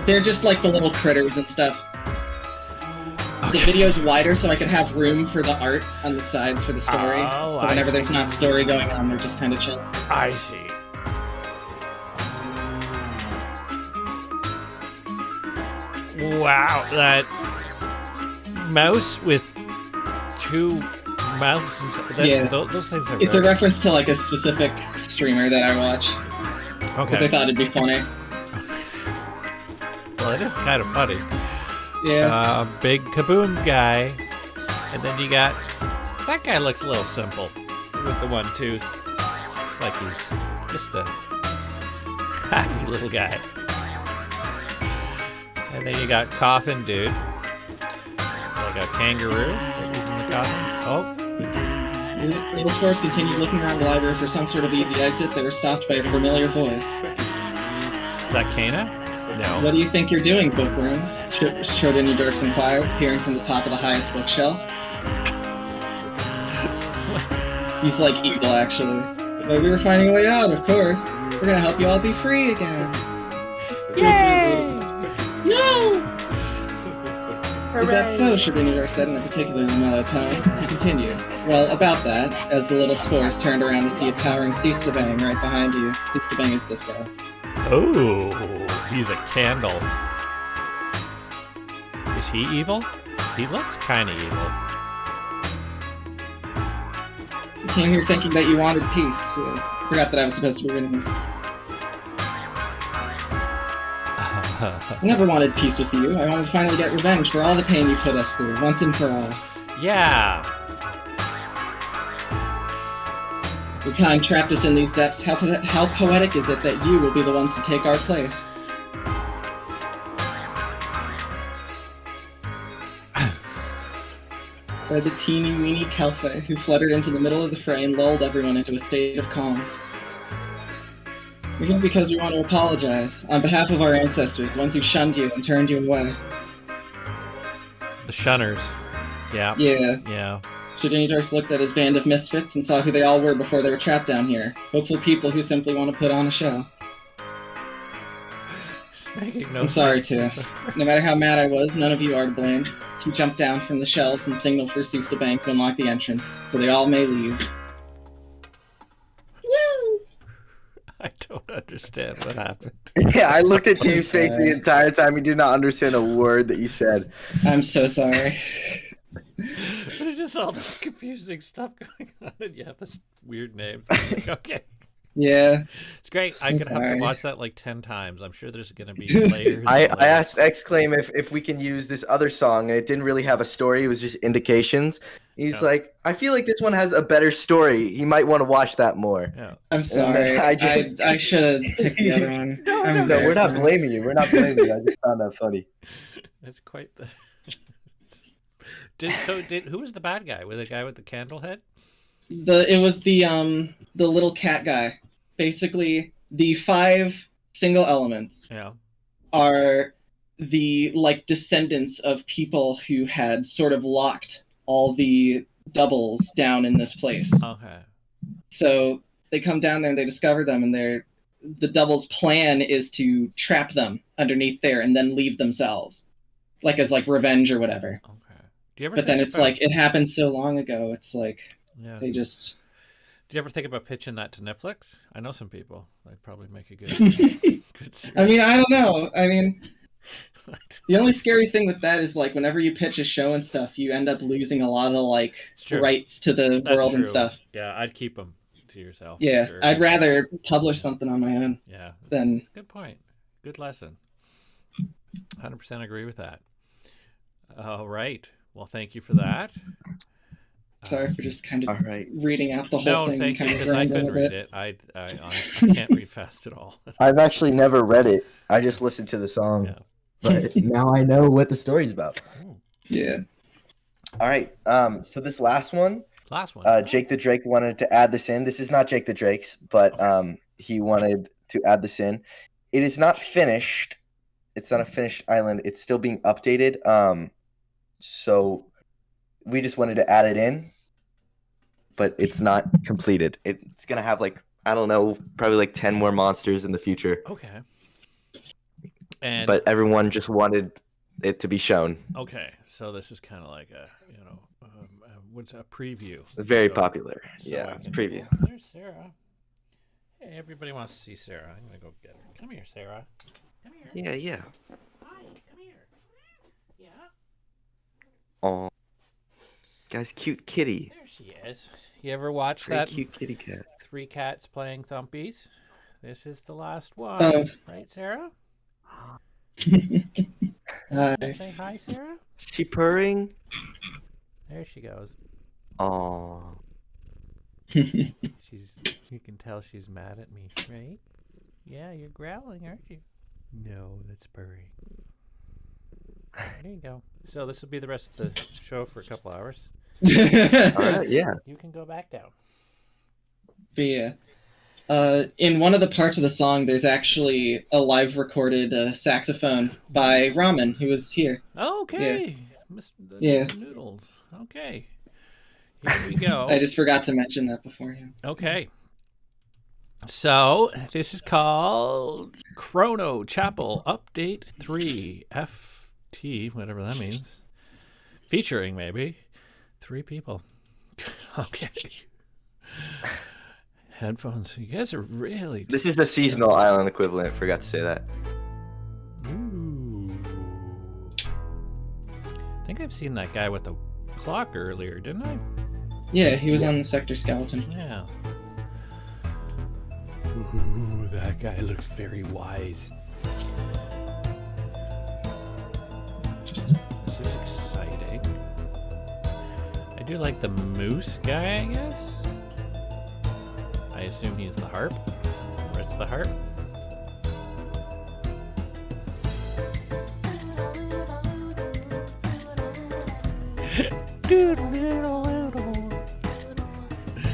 They're just like the little critters and stuff. Okay. The video's wider so I can have room for the art on the sides for the story. So whenever there's not story going on, they're just kind of chill. I see. Wow, that mouse with 2 mouths and those things are It's a reference to like a specific streamer that I watch. Okay. Because I thought it'd be funny. Well, it is kind of funny. Yeah. Big kaboom guy. And then you got... That guy looks a little simple with the 1 tooth. It's like he's just a happy little guy. And then you got Coffin Dude. Like a kangaroo that is in the coffin. Oh. The spores continued looking around the library for some sort of easy exit. They were stopped by a familiar voice. Is that Kana? No. What do you think you're doing, bookworms? Schrodinger Dirks inquired, peering from the top of the highest bookshelf. He's like evil, actually. But we were finding a way out, of course. We're gonna help you all be free again. Yay! No! Is that so? Schrodinger said in a particularly mellow tone. He continued. Well, about that, as the little spores turned around to see a towering Seastabang right behind you. Seastabang is this guy. Oh, he's a candle. Is he evil? He looks kind of evil. You came here thinking that you wanted peace. Forgot that I was supposed to be reading this. I never wanted peace with you. I wanted to finally get revenge for all the pain you put us through, once and for all. Yeah. Your kind trapped us in these depths. How poetic is it that you will be the ones to take our place? By the teeny weeny Kelfe, who fluttered into the middle of the fray and lulled everyone into a state of calm. We're here because we want to apologize, on behalf of our ancestors, the ones who shunned you and turned you away. The Shunners. Yeah. Yeah. Yeah. Schrodinger looked at his band of misfits and saw who they all were before they were trapped down here. Hopeful people who simply want to put on a show. I'm sorry, too. No matter how mad I was, none of you are to blame. He jumped down from the shelves and signaled for Seastabang to unlock the entrance, so they all may leave. I don't understand what happened. Yeah, I looked at Dave's face the entire time. He did not understand a word that you said. I'm so sorry. There's just all this confusing stuff going on, and you have this weird name. Okay. Yeah. It's great. I'm going to have to watch that like 10 times. I'm sure there's going to be layers. I asked Exclaim if we can use this other song, and it didn't really have a story. It was just indications. He's like, I feel like this one has a better story. He might want to watch that more. Yeah. I'm sorry. I should have picked the other one. No, we're not blaming you. We're not blaming you. I just found that funny. That's quite the... who was the bad guy? Was the guy with the candle head? It was the little cat guy. Basically, the 5 single elements are the descendants of people who had sort of locked all the doubles down in this place. Okay. So they come down there and they discover them, and the doubles' plan is to trap them underneath there and then leave themselves, as revenge or whatever. Okay. Do you ever? But then it's it happened so long ago. It's they just. Do you ever think about pitching that to Netflix? I know some people. They'd probably make a good series. I mean, I don't know. I mean, the only scary thing with that is whenever you pitch a show and stuff, you end up losing a lot of the rights to the world and stuff. Yeah, I'd keep them to yourself. Yeah, sure. I'd rather publish something on my own. Yeah, that's a good point. Good lesson. 100% agree with that. All right. Well, thank you for that. Sorry for just kind of reading out the whole thing. No, thank you, because I couldn't read it. I can't read fast at all. I've actually never read it. I just listened to the song. Yeah. But now I know what the story's about. Yeah. All right. So this last one. Jake the Drake wanted to add this in. This is not Jake the Drake's, but he wanted to add this in. It is not finished. It's not a finished island. It's still being updated. So we just wanted to add it in, but it's not completed. It's gonna have I don't know, probably 10 more monsters in the future. Okay. But everyone just wanted it to be shown. Okay, so this is kind of like a what's a preview? Very popular. Yeah, it's a preview. There's Sarah. Hey, everybody wants to see Sarah. I'm gonna go get her. Come here, Sarah. Come here. Yeah. Hi, come here. Yeah. Oh. Guys, cute kitty. There she is. You ever watch Very that? Cute kitty cat. 3 cats playing thumpies. This is the last one, right, Sarah? Hi. Say hi, Sarah. She purring. There she goes. Aww. You can tell she's mad at me, right? Yeah, you're growling, aren't you? No, that's purring. There you go. So this will be the rest of the show for a couple hours. All right, yeah. You can go back down. But yeah. In one of the parts of the song, there's actually a live recorded saxophone by Ramen, who was here. Okay. Mr. Yeah. Noodles. Okay. Here we go. I just forgot to mention that beforehand. Okay. So this is called Chrono Chapel Update 3 FT, whatever that means. Featuring maybe 3 people. Okay. Headphones. You guys are really. This is the seasonal island equivalent. Forgot to say that. Ooh. I think I've seen that guy with the clock earlier, didn't I? Yeah, he was on the Sector Skeleton. Yeah. Ooh, that guy looks very wise. This is exciting. I do like the moose guy, I guess. I assume he's the harp. Where's the harp?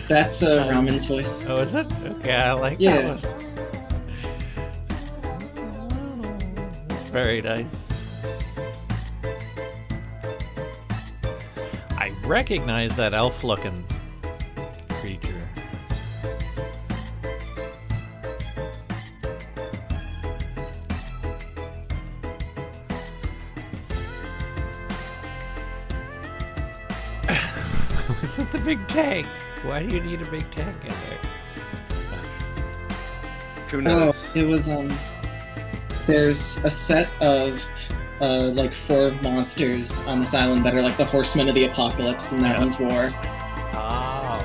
That's Ramen's voice. Oh, is it? Okay, I like Yeah. that one. It's very nice. I recognize that elf-looking creature. Is it the big tank? Why do you need a big tank in there? Who knows? Oh, it was there's a set of like 4 monsters on this island that are like the horsemen of the apocalypse, and that one's war. Oh.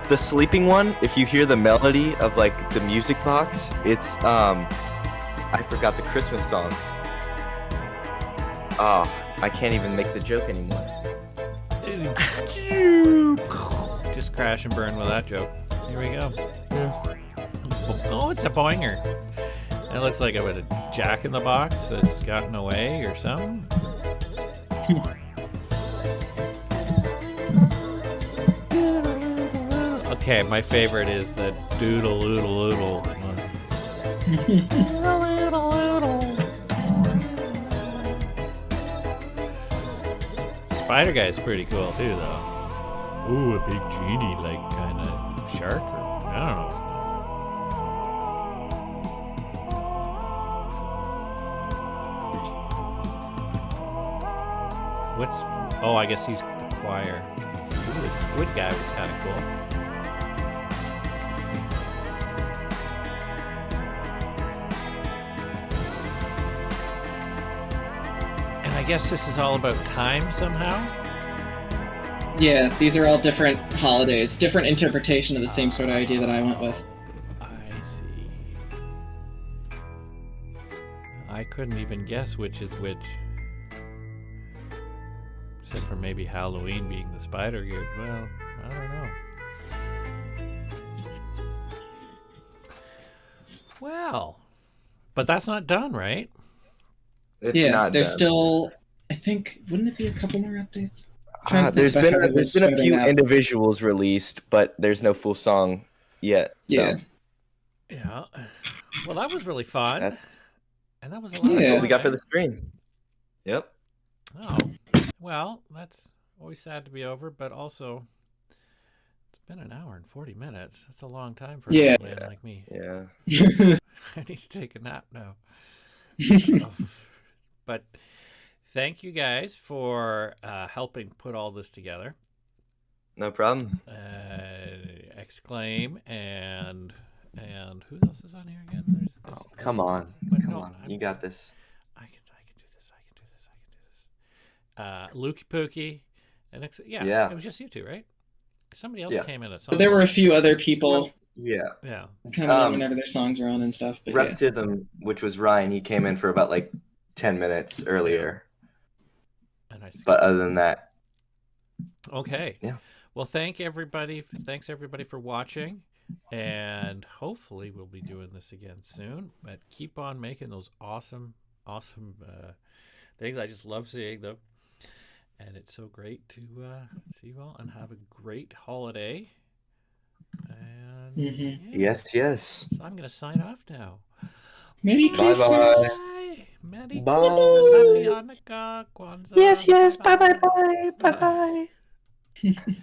The sleeping one, if you hear the melody of like the music box, it's I forgot the Christmas song. Oh, I can't even make the joke anymore. Just crash and burn with that joke. Here we go. Oh, it's a boinger. It looks like a jack in the box that's gotten away or something. Okay, my favorite is the doodle oodle oodle one. Doodle oodle oodle. Spider guy's pretty cool too, though. Ooh, a big genie, like kind of shark, or I don't know. What's? Oh, I guess he's the choir. Ooh, the squid guy was kind of cool. And I guess this is all about time somehow. Yeah, these are all different holidays, different interpretation of the same sort of idea that I went with. I see. I couldn't even guess which is which. Except for maybe Halloween being the spider gear. Well, I don't know. Well, but that's not done, right? It's Yeah, not there's done. still, I think, wouldn't it be a couple more updates? There's been a few individuals released, but there's no full song yet. So. Yeah. Yeah. Well, that was really fun. That's and that was a lot of what fun, we got for eh? the stream. Yep. Oh, well, that's always sad to be over, but also it's been an hour and 40 minutes. That's a long time for a man like me. Yeah. I need to take a nap now. But thank you guys for helping put all this together. No problem. Exclaim and who else is on here again? There's Come on. but Come no, on. You got this. I can do this. Lukey Pookie, and Yeah. it was just you two, right? Somebody else Yeah. came in at some But there were a point. few other people Yeah. Yeah. coming in whenever their songs were on and stuff. But yeah. Reptitum, which was Ryan, he came in for about like 10 minutes earlier. And I But other than that, okay. Yeah. Well, thanks everybody for watching, and hopefully we'll be doing this again soon. But keep on making those awesome things. I just love seeing them. And it's so great to see you all and have a great holiday. And Yes, yes. So I'm going to sign off now. Merry Christmas. Bye-bye. Merry Bye. Christmas. Happy Hanukkah. Kwanzaa. Yes, yes. Bye-bye. Bye.